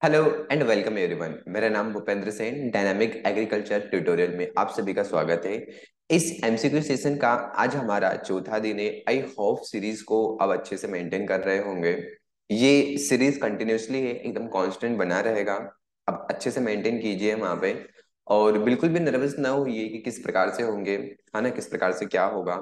Hello and welcome everyone. मेरा नाम Bhupendra Sen, dynamic agriculture tutorial में आप सभी का स्वागत है। इस एमसीक्यू सेशन का आज हमारा चौथा दिन है। आई होप सीरीज को अब अच्छे से मेंटेन कर रहे होंगे। ये सीरीज कंटिन्यूअसली है, एकदम कांस्टेंट बना रहेगा। अब अच्छे से मेंटेन कीजिए वहां पे, और बिल्कुल भी नर्वस ना होइए कि किस प्रकार से होंगे, है ना, किस प्रकार से क्या होगा।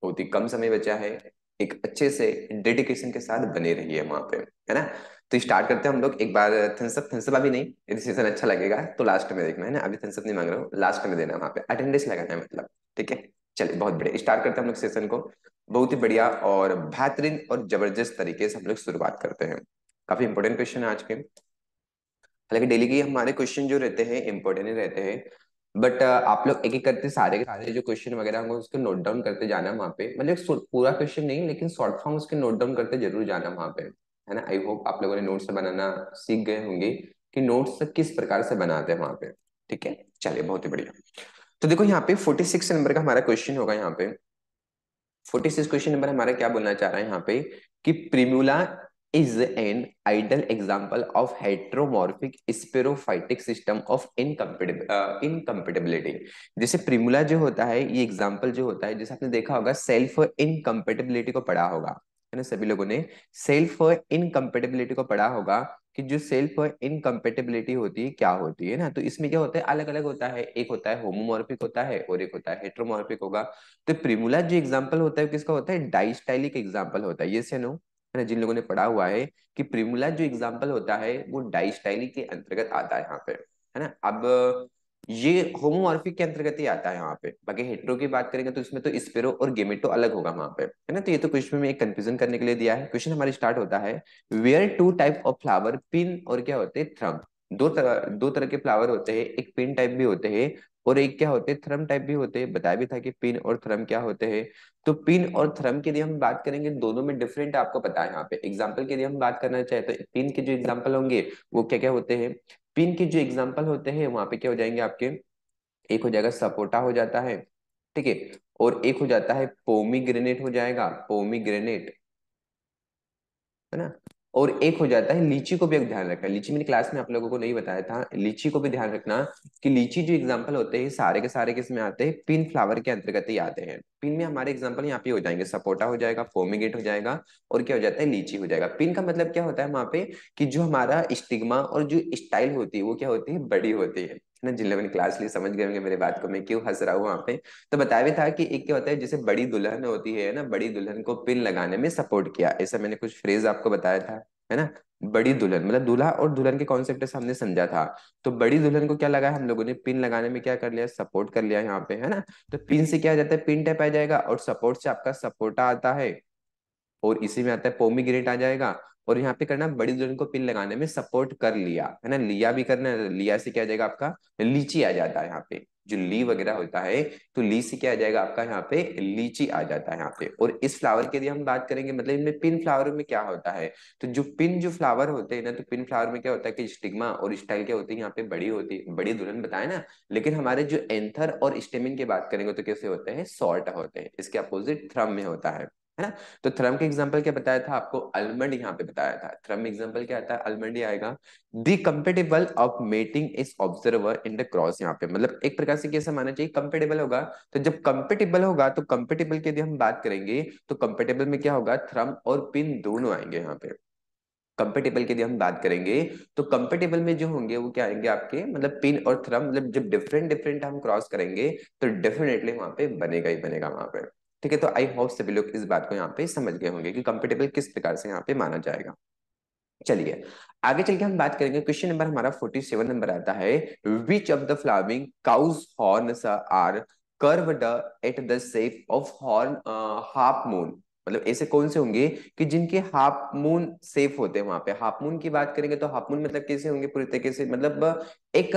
बहुत ही कम समय बचा है। एक अच्छे से डेडिकेशन के साथ बने रहिए वहां पे, है ना। तो स्टार्ट करते हैं हम लोग। एक बार थम्सअप अभी नहीं, यदि सेशन अच्छा लगेगा तो लास्ट में देखना, है ना। अभी थम्सअप नहीं मांग रहा हूँ, लास्ट में देना, वहां पे अटेंडेंस लगाना है मतलब। ठीक है, चलिए बहुत बढ़िया, स्टार्ट करते हैं हम लोग सेशन को। बहुत ही बढ़िया और बेहतरीन और जबरदस्त तरीके से हम लोग शुरुआत करते हैं। काफी इंपॉर्टेंट क्वेश्चन है आज के। हालांकि डेली के हमारे क्वेश्चन जो रहते हैं इंपॉर्टेंट ही रहते हैं, बट आप लोग एक एक करते सारे के सारे जो क्वेश्चन वगैरह होंगे उसको नोट डाउन करते जाना वहाँ पे। मतलब पूरा क्वेश्चन नहीं, लेकिन शॉर्ट फॉर्म उसके नोट डाउन करते जरूर जाना वहाँ पे, है ना। आई होप आप लोगों ने नोट्स बनाना सीख गए होंगे कि नोट्स किस प्रकार से बनाते हैं वहाँ पे। ठीक है, चलिए बहुत ही बढ़िया। तो देखो यहाँ पे 46 नंबर का हमारा क्वेश्चन होगा। यहाँ पे 46 क्वेश्चन नंबर हमारा क्या बोलना चाह रहा है यहाँ पे कि Primula is an ideal example of heteromorphic sporophytic system of incompatibility. जैसे प्रिमूला जो होता है, ये एग्जाम्पल जो होता है, जैसे आपने देखा होगा सेल्फ इनकम्पेटिबिलिटी को पढ़ा होगा, है ना। सभी लोगों ने सेल्फ इनकम्पेटिबिलिटी को पढ़ा होगा कि जो सेल्फ इनकम्पेटिबिलिटी होती है क्या होती है ना। तो इसमें क्या होता है, अलग अलग होता है। एक होता है होमोमॉर्फिक होता है और एक होता है हेट्रोमॉर्फिक होगा। तो प्रिमूला जो एग्जाम्पल होता है वो किसका होता है, डाइस्टाइलिक एग्जाम्पल होता है। ये से नो, है ना। जिन लोगों ने पढ़ा हुआ है कि प्रिमूला जो एग्जाम्पल होता है वो डाइस्टाइलिक के अंतर्गत आता है यहाँ पे, है ना। अब ये होमोमॉर्फिक के अंतर्गत ही आता है यहाँ पे। बाकी हेट्रो की बात करेंगे तो इसमें तो स्पेरो और गेमेटो अलग होगा वहां पे, है ना। तो ये तो क्वेश्चन में एक कंफ्यूजन करने के लिए दिया है। क्वेश्चन हमारी स्टार्ट होता है, where two type of flower, pin और क्या होते हैं, थ्रम। दो तरह के फ्लावर होते हैं, एक पिन टाइप भी होते हैं और एक क्या होते हैं, थ्रम टाइप भी होते हैं। बताया भी था कि पिन और थ्रम क्या होते हैं। तो पिन और थ्रम के लिए हम बात करेंगे, दोनों में डिफरेंट आपको पता है। यहाँ पे एग्जाम्पल के लिए हम बात करना चाहे तो पिन के जो एग्जाम्पल होंगे वो क्या क्या होते हैं। पिन के जो एग्जाम्पल होते हैं वहां पे क्या हो जाएंगे आपके, एक हो जाएगा सपोटा हो जाता है, ठीक है। और एक हो जाता है पोमीग्रेनेट हो जाएगा, पोमीग्रेनेट, है ना। और एक हो जाता है लीची। को भी एक ध्यान रखना, लीची मैंने क्लास में आप लोगों को नहीं बताया था, लीची को भी ध्यान रखना कि लीची जो एग्जांपल होते हैं सारे के सारे किस में आते हैं, पिन फ्लावर के अंतर्गत ही आते हैं। पिन में हमारे एग्जांपल यहाँ पे हो जाएंगे, सपोटा हो जाएगा, फोमिगेट हो जाएगा और क्या हो जाता है, लीची हो जाएगा। पिन का मतलब क्या होता है वहां पे कि जो हमारा स्टिग्मा और जो स्टाइल होती है वो क्या होती है, बड़ी होती है ना। जिन लोगों ने क्लास ली समझ गए होंगे मेरे बात को, मैं क्यों हंस रहा हूँ वहां पे। तो बताया भी था कि एक क्या होता है, जैसे बड़ी दुल्हन होती है ना, बड़ी दुल्हन को पिन लगाने में सपोर्ट किया, ऐसा मैंने कुछ फ्रेज आपको बताया था, है ना। बड़ी दुल्हन मतलब दूल्हा और दुल्हन के कॉन्सेप्ट से हमने समझा था। तो बड़ी दुल्हन को क्या लगा हम लोगों ने, पिन लगाने में क्या कर लिया, सपोर्ट कर लिया यहाँ पे, है ना। तो पिन से क्या आ जाता है, पिन टाइप आ जाएगा और सपोर्ट से आपका सपोर्टा आता है और इसी में आता है पोमीग्रेनेट आ जाएगा। और यहाँ पे करना बड़ी दुल्हन को पिन लगाने में सपोर्ट कर लिया, है ना। लिया भी करना है, लिया से क्या आ जाएगा आपका, लीची आ जाता है यहाँ पे। जो ली वगैरह होता है तो ली से क्या आ जाएगा आपका यहाँ पे, लीची आ जाता है यहाँ पे। और इस फ्लावर के लिए हम बात करेंगे, मतलब इनमें पिन फ्लावर में क्या होता है। तो जो फ्लावर होते हैं ना, तो पिन फ्लावर में क्या होता है कि स्टिग्मा और स्टाइल क्या होती है यहाँ पे, बड़ी होती है, बड़ी दुल्हन बताए ना। लेकिन हमारे जो एंथर और स्टेमिन की बात करेंगे तो कैसे होते हैं, शॉर्ट होते हैं। इसके अपोजिट थ्रम में होता है ना। तो थ्रम के एग्जांपल क्या बताया था आपको, अलमंड यहाँ पे बताया था। थ्रम एग्जांपल क्या आता है, अलमंड ही आएगा। The compatible of mating is observer in the cross, यहाँ पे मतलब एक प्रकार से कैसे माना चाहिए, कंपेटेबल होगा। तो जब कंपेटेबल होगा तो कंपेटेबल के लिए हम बात करेंगे तो कंपेटेबल में क्या होगा, थ्रम और पिन दोनों आएंगे यहाँ पे। कंपेटेबल के लिए हम बात करेंगे तो कंपेटेबल में जो होंगे वो क्या आएंगे आपके, मतलब पिन और थ्रम, मतलब जब डिफरेंट डिफरेंट हम क्रॉस करेंगे तो डेफिनेटली वहां पे बनेगा ही बनेगा वहां पे। ठीक है, तो आई होप सभी लोग इस बात को यहाँ पे समझ गए होंगे कि कंपेटेबल किस प्रकार से यहाँ पे माना जाएगा। चलिए आगे चल के हम बात करेंगे। क्वेश्चन नंबर हमारा 47 नंबर आता है, which of the following cows horns are curved at the shape of horn half moon. मतलब ऐसे कौन से होंगे कि जिनके हाफ मून शेप होते हैं। वहां पे हाफ मून की बात करेंगे तो हाफ मून मतलब कैसे होंगे, पूरी तरीके से मतलब एक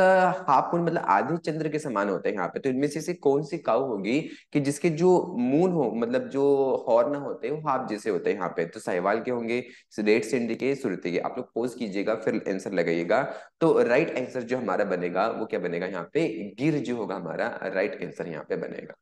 हाफ मून मतलब आधे चंद्र के समान होते हैं यहाँ पे। तो इनमें से कौन सी काउ होगी कि जिसके जो मून हो, मतलब जो हॉर्न होते हैं वो हाफ जैसे होते हैं यहाँ पे। तो साहिवाल के होंगे, रेड सिंधी के, सुरती के। आप लोग पोज कीजिएगा फिर आंसर लगाइएगा। तो राइट आंसर जो हमारा बनेगा वो क्या बनेगा यहाँ पे, गिर जो होगा हमारा राइट आंसर यहाँ पे बनेगा।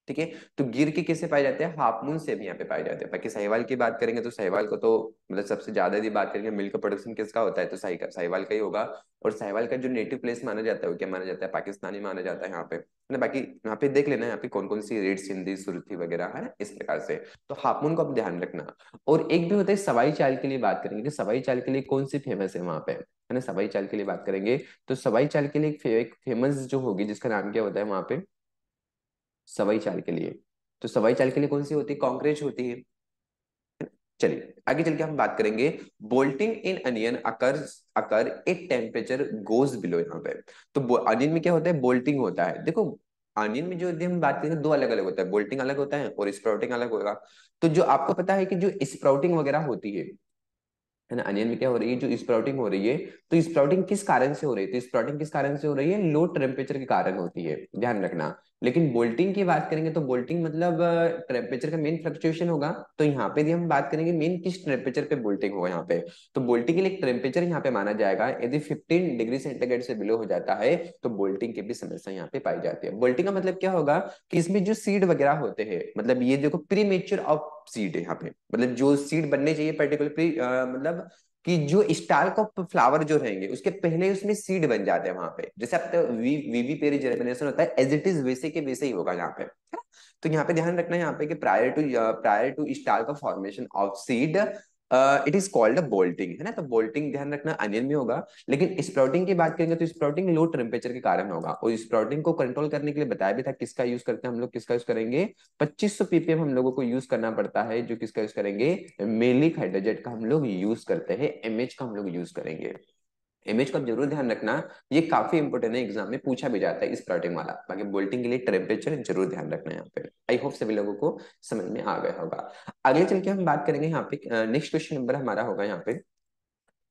ठीक है। तो गिर के किससे पाए जाते हैं, हाफ मून से भी यहाँ पे पाए जाते हैं। बाकी साहिवाल की बात करेंगे तो साहिवाल को तो मतलब सबसे ज्यादा यदि बात करेंगे मिल्क प्रोडक्शन किसका होता है तो साहिवाल का ही होगा। और साहिवाल का जो नेटिव प्लेस माना जाता है वो क्या माना जाता है, पाकिस्तानी माना जाता है यहाँ पे, है ना। बाकी यहाँ पे देख लेना यहाँ पे कौन कौन सी रेड सिंधी सुरती वगैरह है इस प्रकार से। तो हाफ मून को आप ध्यान रखना। और एक भी होता है सवाई चाल के लिए बात करेंगे कि सवाई चाल के लिए कौन सी फेमस है वहां पे, है ना। सवाई चाल के लिए बात करेंगे तो सवाई चाल के लिए एक फेमस जो होगी जिसका नाम क्या होता है वहां पे, सवाई चाल के लिए। तो सवाई चाल के लिए कौन सी होती है, कॉन्क्रीट होती है। चलिए आगे चल के हम बात करेंगे, bolting in onion occurs occur it temperature goes below यहाँ पे। तो अनियन में क्या होता है, बोल्टिंग होता है। देखो अनियन में जो यदि हम बात करें दो अलग अलग होता है, बोल्टिंग अलग होता है और स्प्राउटिंग अलग होगा। तो जो आपको पता है कि जो स्प्राउटिंग वगैरह होती है ना, अनियन में क्या हो रही है, जो स्प्राउटिंग हो रही है, तो स्प्राउटिंग किस कारण से हो रही है, तो स्प्राउटिंग किस कारण से हो रही है, लो टेम्परेचर के कारण होती है, ध्यान रखना। लेकिन बोल्टिंग की बात करेंगे तो बोल्टिंग मतलब टेम्परेचर का मेन फ्लक्चुएशन होगा। तो यहाँ पे भी हम बात करेंगे मेन किस टेम्परेचर पे बोल्टिंग होगा यहाँ पे। तो बोल्टिंग के लिए टेम्परेचर यहाँ पे माना जाएगा, यदि 15 डिग्री सेंटीग्रेड से बिलो हो जाता है तो बोल्टिंग की भी समस्या यहाँ पे पाई जाती है। बोल्टिंग का मतलब क्या होगा कि इसमें जो सीड वगैरह होते हैं, मतलब ये देखो प्री मेच्योर ऑफ सीड है यहाँ पे, मतलब जो सीड बनने चाहिए पर्टिकुलर प्री मतलब कि जो स्टार को फ्लावर जो रहेंगे उसके पहले उसमें सीड बन जाते हैं वहां पे। जैसे अब तो वीवी पेरी जर्मिनेशन होता है एज इट इज वैसे के वैसे ही होगा यहाँ पे, है ना? तो यहाँ पे ध्यान रखना है यहाँ पे कि प्रायर टू स्टार का formation of seed it is called a bolting, है ना। तो बोल्टिंग ध्यान रखना अनियन में होगा। लेकिन स्प्राउटिंग की बात करेंगे तो स्प्राउटिंग लो टेम्परेचर के कारण होगा। और स्प्राउटिंग को कंट्रोल करने के लिए बताया भी था किसका यूज करते हैं हम लोग, किसका यूज करेंगे, 2500 ppm हम लोगों को यूज करना पड़ता है, जो किसका यूज करेंगे, मेलिक हाइड्रोजेट का हम लोग यूज करते हैं, एमएच का हम लोग यूज करेंगे। इमेज का जरूर ध्यान रखना, ये काफी इंपोर्टेंट है, एग्जाम में पूछा भी जाता है इस प्लॉटिंग वाला। बाकी बोल्टिंग के लिए टेम्परेचर जरूर ध्यान रखना है यहाँ पे। आई होप सभी लोगों को समझ में आ गया होगा। आगे चल के हम बात करेंगे यहाँ पे, नेक्स्ट क्वेश्चन नंबर हमारा होगा यहाँ पे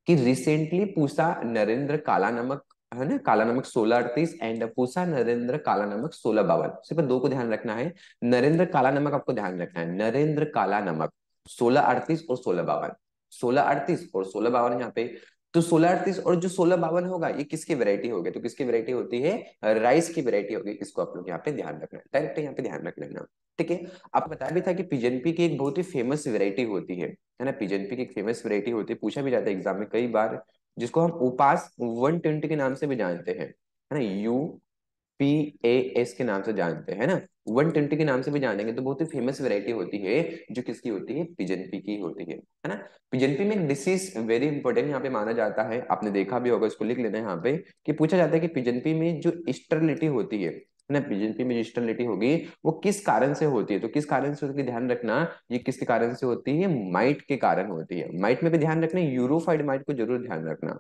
कि रिसेंटली पूसा नरेंद्र काला नमक, है ना, काला नमक 1638 एंड पूसा नरेंद्र काला नमक 1652, सिर्फ दो को ध्यान रखना है। नरेंद्र काला नमक आपको ध्यान रखना है, नरेंद्र काला नमक 1638 और 1652, 1638 और 1652 यहाँ पे। तो 1638 और जो 1652 होगा ये किसकी वैरायटी होगी, तो किसकी वैरायटी होती है, राइस की वैरायटी होगी। इसको आप लोग यहाँ पे ध्यान रखना है, डायरेक्ट यहाँ पे ध्यान रख लेना। ठीक है। आपको बताया भी था कि पिजनपी की एक बहुत ही फेमस वैरायटी होती है ना, पिजनपी की एक फेमस वैरायटी होती है, पूछा भी जाता है एग्जाम में कई बार, जिसको हम उपास 120 के नाम से भी जानते हैं, है ना, UPAS के नाम से जानते हैं ना, 120 के नाम से भी जानेंगे। तो बहुत ही फेमस वैरायटी होती है जो किसकी होती है, पिजनपी की होती है ना। पिजनपी में एक डिसीज वेरी इंपॉर्टेंट यहाँ पे माना जाता है, आपने देखा भी होगा, इसको लिख लेना है यहाँ पे कि पूछा जाता है कि पिजनपी में जो स्टर्लिटी होती है ना, पीजेंपी में जो स्टर्लिटी होगी वो किस कारण से होती है, तो किस कारण से होती है ध्यान रखना, ये किसके कारण से होती है, माइट के कारण होती है। माइट में भी ध्यान रखना, यूरोफाइड माइट को जरूर ध्यान रखना।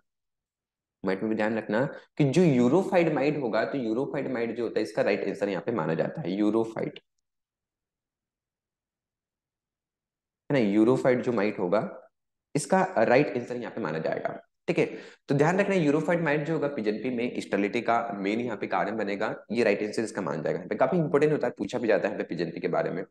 माइट में भी ध्यान रखना कि जो यूरोफाइड माइट होगा, तो यूरोफाइड माइट जो होता है इसका राइट आंसर यहाँ पे माना जाता है यूरोफाइड, है ना। यूरोफाइड जो माइट होगा इसका राइट आंसर यहाँ पे माना जाएगा। ठीक है। तो ध्यान रखना यूरोफाइड माइट जो होगा पिजनपी में स्टेरिलिटी का मेन यहाँ पे कारण बनेगा, ये राइट आंसर इसका मान जाएगा। यहाँ पे काफी इंपॉर्टेंट होता है, पूछा भी जाता है पिजनपी के बारे में।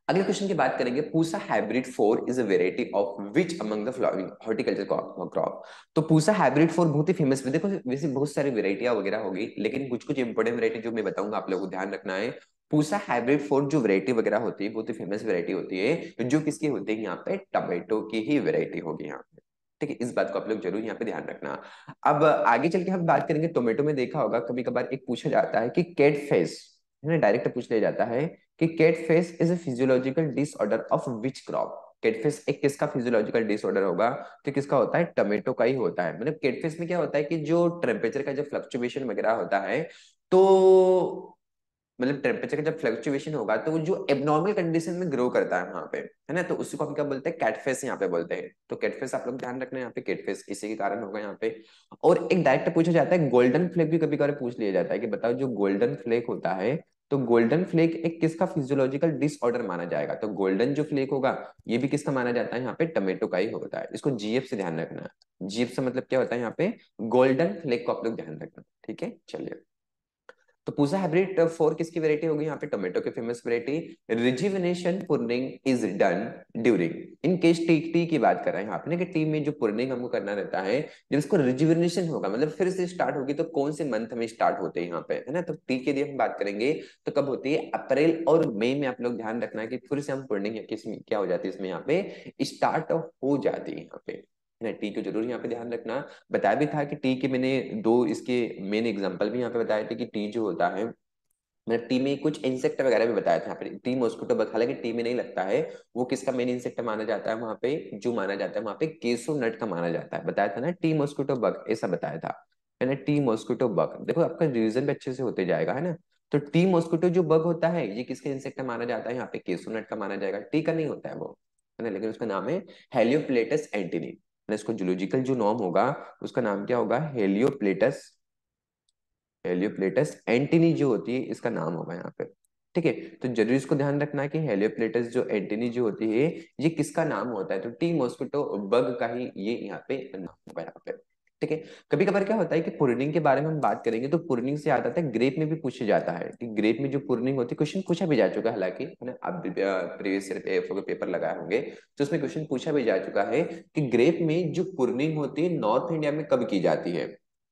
अगले क्वेश्चन की बात करेंगे, Pusa hybrid 4 is a variety of which among the flowering horticulture crop. तो पूसा हाइब्रिड 4 बहुत ही फेमस, देखो वैसे बहुत सारी वेराइटियां वगैरह होगी, लेकिन कुछ कुछ इंपोर्टेंट वेराइटी जो मैं बताऊंगा आप लोगों को ध्यान रखना है। पूसा हाइब्रिड 4 जो वेराइटी वगैरह होती है बहुत ही फेमस वेराइटी होती है, जो किसकी होती है यहाँ पे, टमेटो की ही वेराइटी होगी यहाँ पे। ठीक है, इस बात को आप लोग जरूर यहाँ पे ध्यान रखना। अब आगे चल के हम बात करेंगे, टोमेटो में देखा होगा कभी कभार एक पूछा जाता है कि कैट फेस, है ना, डायरेक्ट पूछ लिया जाता है कि cat face is a physiological disorder of which crop. Catfish एक किसका फिजियोलॉजिकल डिसऑर्डर होगा, तो किसका होता है, टमेटो का ही होता है। मतलब कैटफिश में क्या होता है कि जो टेम्परेचर का जो फ्लक्चुएशन वगैरह होता है, तो मतलब टेम्परेचर का जब फ्लक्चुएशन होगा तो वो जो एबनॉर्मल कंडीशन में ग्रो करता है वहां पे, है ना, तो उसी को हम क्या बोलते हैं, कैटफिश यहाँ पे बोलते हैं। तो कैटफिश आप लोग ध्यान रखना है यहाँ पे, कैटफिश इसी के कारण होगा यहाँ पे। और एक डायरेक्ट पूछा जाता है गोल्डन फ्लेक भी कभी कभार पूछ लिया जाता है कि बताओ जो गोल्डन फ्लेक होता है, तो गोल्डन फ्लेक एक किसका फिजियोलॉजिकल डिसऑर्डर माना जाएगा, तो गोल्डन जो फ्लेक होगा ये भी किसका माना जाता है, यहाँ पे टमेटो का ही होता है। इसको जीएफ से ध्यान रखना, जीएफ से मतलब क्या होता है यहाँ पे, गोल्डन फ्लेक को आप लोग ध्यान रखना। ठीक है, चलिए तो पूसा हाइब्रिड 4 किसकी वैरायटी होगी यहाँ पे, टोमेटो की famous variety. Rejuvenation pruning is done during, in case tea की बात कर रहे हैं यहाँ पे ना, कि टी में जो पुर्निंग हमको करना रहता है, जब इसको रिजिविनेशन होगा मतलब फिर से स्टार्ट होगी, तो कौन से मंथ में स्टार्ट होते हैं यहाँ पे, है ना। तो टी के लिए हम बात करेंगे तो कब होती है, अप्रैल और मई में। आप लोग ध्यान रखना है कि फिर से हम पुर्निंग किस क्या हो जाती है इसमें, यहाँ पे स्टार्ट हो जाती है यहाँ पे, है ना। टी को जरूर यहाँ पे ध्यान रखना। बताया भी था कि टी के मैंने दो इसके मेन एग्जांपल भी यहाँ पे बताए थे, कि टी जो होता है, मैंने टी में कुछ इंसेक्ट वगैरह भी बताया था यहाँ पे, टी मॉस्किटो बग, हालांकि टी में नहीं लगता है। वो किसका मेन इंसेक्ट माना जाता है वहां पे, जो माना जाता है वहां पे केसो नट का माना जाता है, बताया था ना, टी मॉस्किटो बग ऐसा बताया था, है ना। टी मॉस्किटो बग, देखो आपका रिवीजन भी अच्छे से होते जाएगा, है ना। तो टी मॉस्किटो जो बग होता है ये किसके इंसेक्ट का माना जाता है, यहाँ पे केसो नट का माना जाएगा, टी का नहीं होता है वो, है ना। लेकिन उसका नाम है हेलियोप्लेटस एंटिनी, इसको जूलॉजिकल जो नॉम होगा उसका नाम क्या होगा, हेलियोप्लेटस, हेलियोप्लेटस एंटिनी जो होती है इसका नाम होगा यहाँ पे। ठीक है, तो जरूर इसको ध्यान रखना है कि हेलियोप्लेटस जो एंटिनी जो होती है ये किसका नाम होता है, तो टी मॉस्किटो बग का ही ये यहाँ पे नाम होगा यहाँ पे। ठीक है, कभी कभार क्या होता है कि पुर्निंग के बारे में हम बात करेंगे तो पुर्निंग से याद आता है ग्रेप में भी पूछा जाता है, कि ग्रेप में जो पुर्निंग होती है, क्वेश्चन पूछा भी जा चुका है हालांकि, है ना। आप प्रीवियस ईयर पेपर लगाए होंगे तो उसमें क्वेश्चन पूछा भी जा चुका है कि ग्रेप में जो पुर्निंग होती है नॉर्थ इंडिया में कब की जाती है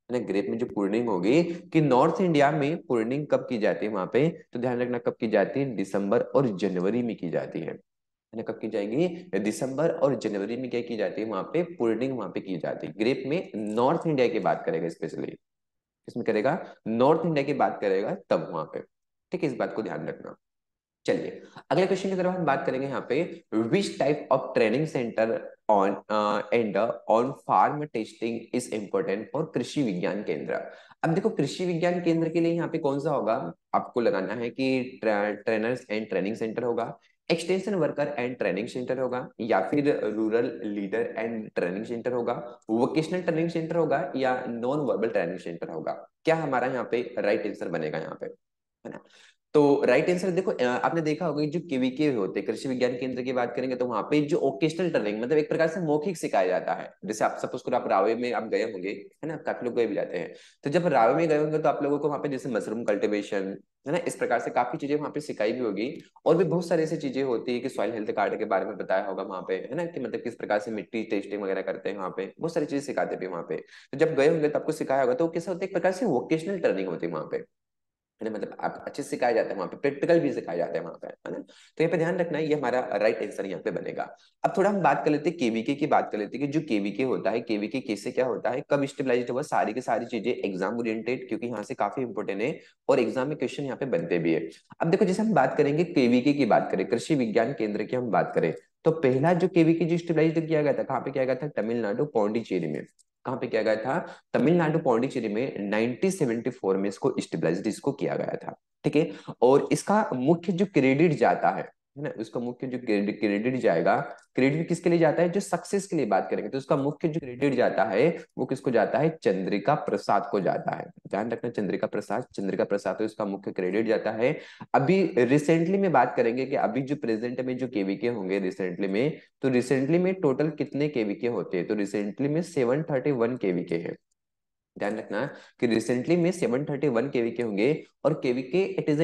ना। ग्रेप में जो पुर्निंग होगी कि नॉर्थ इंडिया में पुर्निंग कब की जाती है वहां पे, तो ध्यान रखना कब की जाती है, दिसंबर और जनवरी में की जाती है ना। कब की जाएगी, दिसंबर और जनवरी में क्या की जाती है वहां पे, पुर्निंग वहां पे की जाती है ग्रेप में। नॉर्थ इंडिया की बात करेगा स्पेशली, किसमें करेगा, नॉर्थ इंडिया की बात करेगा तब वहां पे। ठीक है, इस बात को ध्यान रखना। चलिए अगले क्वेश्चन की तरफ हम बात करेंगे यहाँ पे, which type of training centre on and on farm testing is important for Krishi Vigyan केंद्र। अब देखो कृषि विज्ञान केंद्र के लिए यहाँ पे कौन सा होगा, आपको लगाना है कि ट्रेनर्स एंड ट्रेनिंग सेंटर होगा, extension worker and training centre होगा, या फिर rural leader and training centre होगा, वोकेशनल ट्रेनिंग सेंटर होगा, या नॉन वर्बल ट्रेनिंग सेंटर होगा। क्या हमारा यहाँ पे राइट आंसर बनेगा यहाँ पे, है ना। तो राइट आंसर देखो, आपने देखा होगा कि जो केवीके होते हैं कृषि विज्ञान केंद्र की बात करेंगे तो वहां पे जो ओकेशनल ट्रेनिंग मतलब एक प्रकार से मौखिक सिखाया जाता है। जैसे आप सपोज करो आप रावे में आप गए होंगे, है ना, काफी लोग गए भी जाते हैं। तो जब रावे में गए होंगे तो आप लोगों को वहां पे जैसे मशरूम कल्टीवेशन, है ना, इस प्रकार से काफी चीजें वहां पे सिखाई भी होगी। और भी बहुत सारी ऐसी चीजें होती है कि सॉइल हेल्थ कार्ड के बारे में बताया होगा वहां पे, है ना, कि मतलब किस प्रकार से मिट्टी टेस्टिंग वगैरह करते हैं वहां पे, बहुत सारी चीजें सिखाते भी वहां पे। तो जब गए होंगे तो आपको सिखाया होगा, तो कैसा होता है एक प्रकार से वोकेशनल ट्रेनिंग होती है वहां पे, है ना। मतलब आप अच्छे से सिखाया जाता है वहां पे, प्रैक्टिकल भी सिखाया जाता है वहां पे, है ना। तो यहाँ पे ध्यान रखना है, ये हमारा राइट आंसर यहाँ पे बनेगा। अब थोड़ा हम बात कर लेते हैं केवीके की, बात कर लेते हैं कि जो केवीके होता है, केवीके कैसे क्या होता है, कब स्टेबलाइज हुआ, सारी की सारी चीजें एग्जाम ओरिएंटेड, क्योंकि यहाँ से काफी इंपोर्टेंट है और एग्जाम में क्वेश्चन यहाँ पे बनते भी है। अब देखो जैसे हम बात करेंगे केवीके की बात करें, कृषि विज्ञान केंद्र की हम बात करें, तो पहला जो केवीके जो स्टेबलाइज किया गया था कहाँ पे किया गया था, तमिलनाडु पौंडीचेरी में। कहाँ पे किया गया था, तमिलनाडु पौंडीचेरी में 1974 में इसको स्टेबलाइज्ड इसको किया गया था। ठीक है, और इसका मुख्य जो क्रेडिट जाता है ना, उसका मुख्य जो क्रेडिट जाएगा, क्रेडिट किसके लिए जाता है, जो सक्सेस के लिए बात करेंगे तो उसका मुख्य जो क्रेडिट जाता है वो किसको जाता है, चंद्रिका प्रसाद को जाता है। ध्यान रखना, चंद्रिका प्रसाद, चंद्रिका प्रसाद तो इसका मुख्य क्रेडिट जाता है। अभी रिसेंटली में बात करेंगे कि अभी जो प्रेजेंट में जो केवीके होंगे रिसेंटली में, तो रिसेंटली में टोटल कितने केवीके होते हैं, तो रिसेंटली में 731 केवीके है। ध्यान रखना कि रिसेंटली में 731 केवीके होंगे, और KVK it is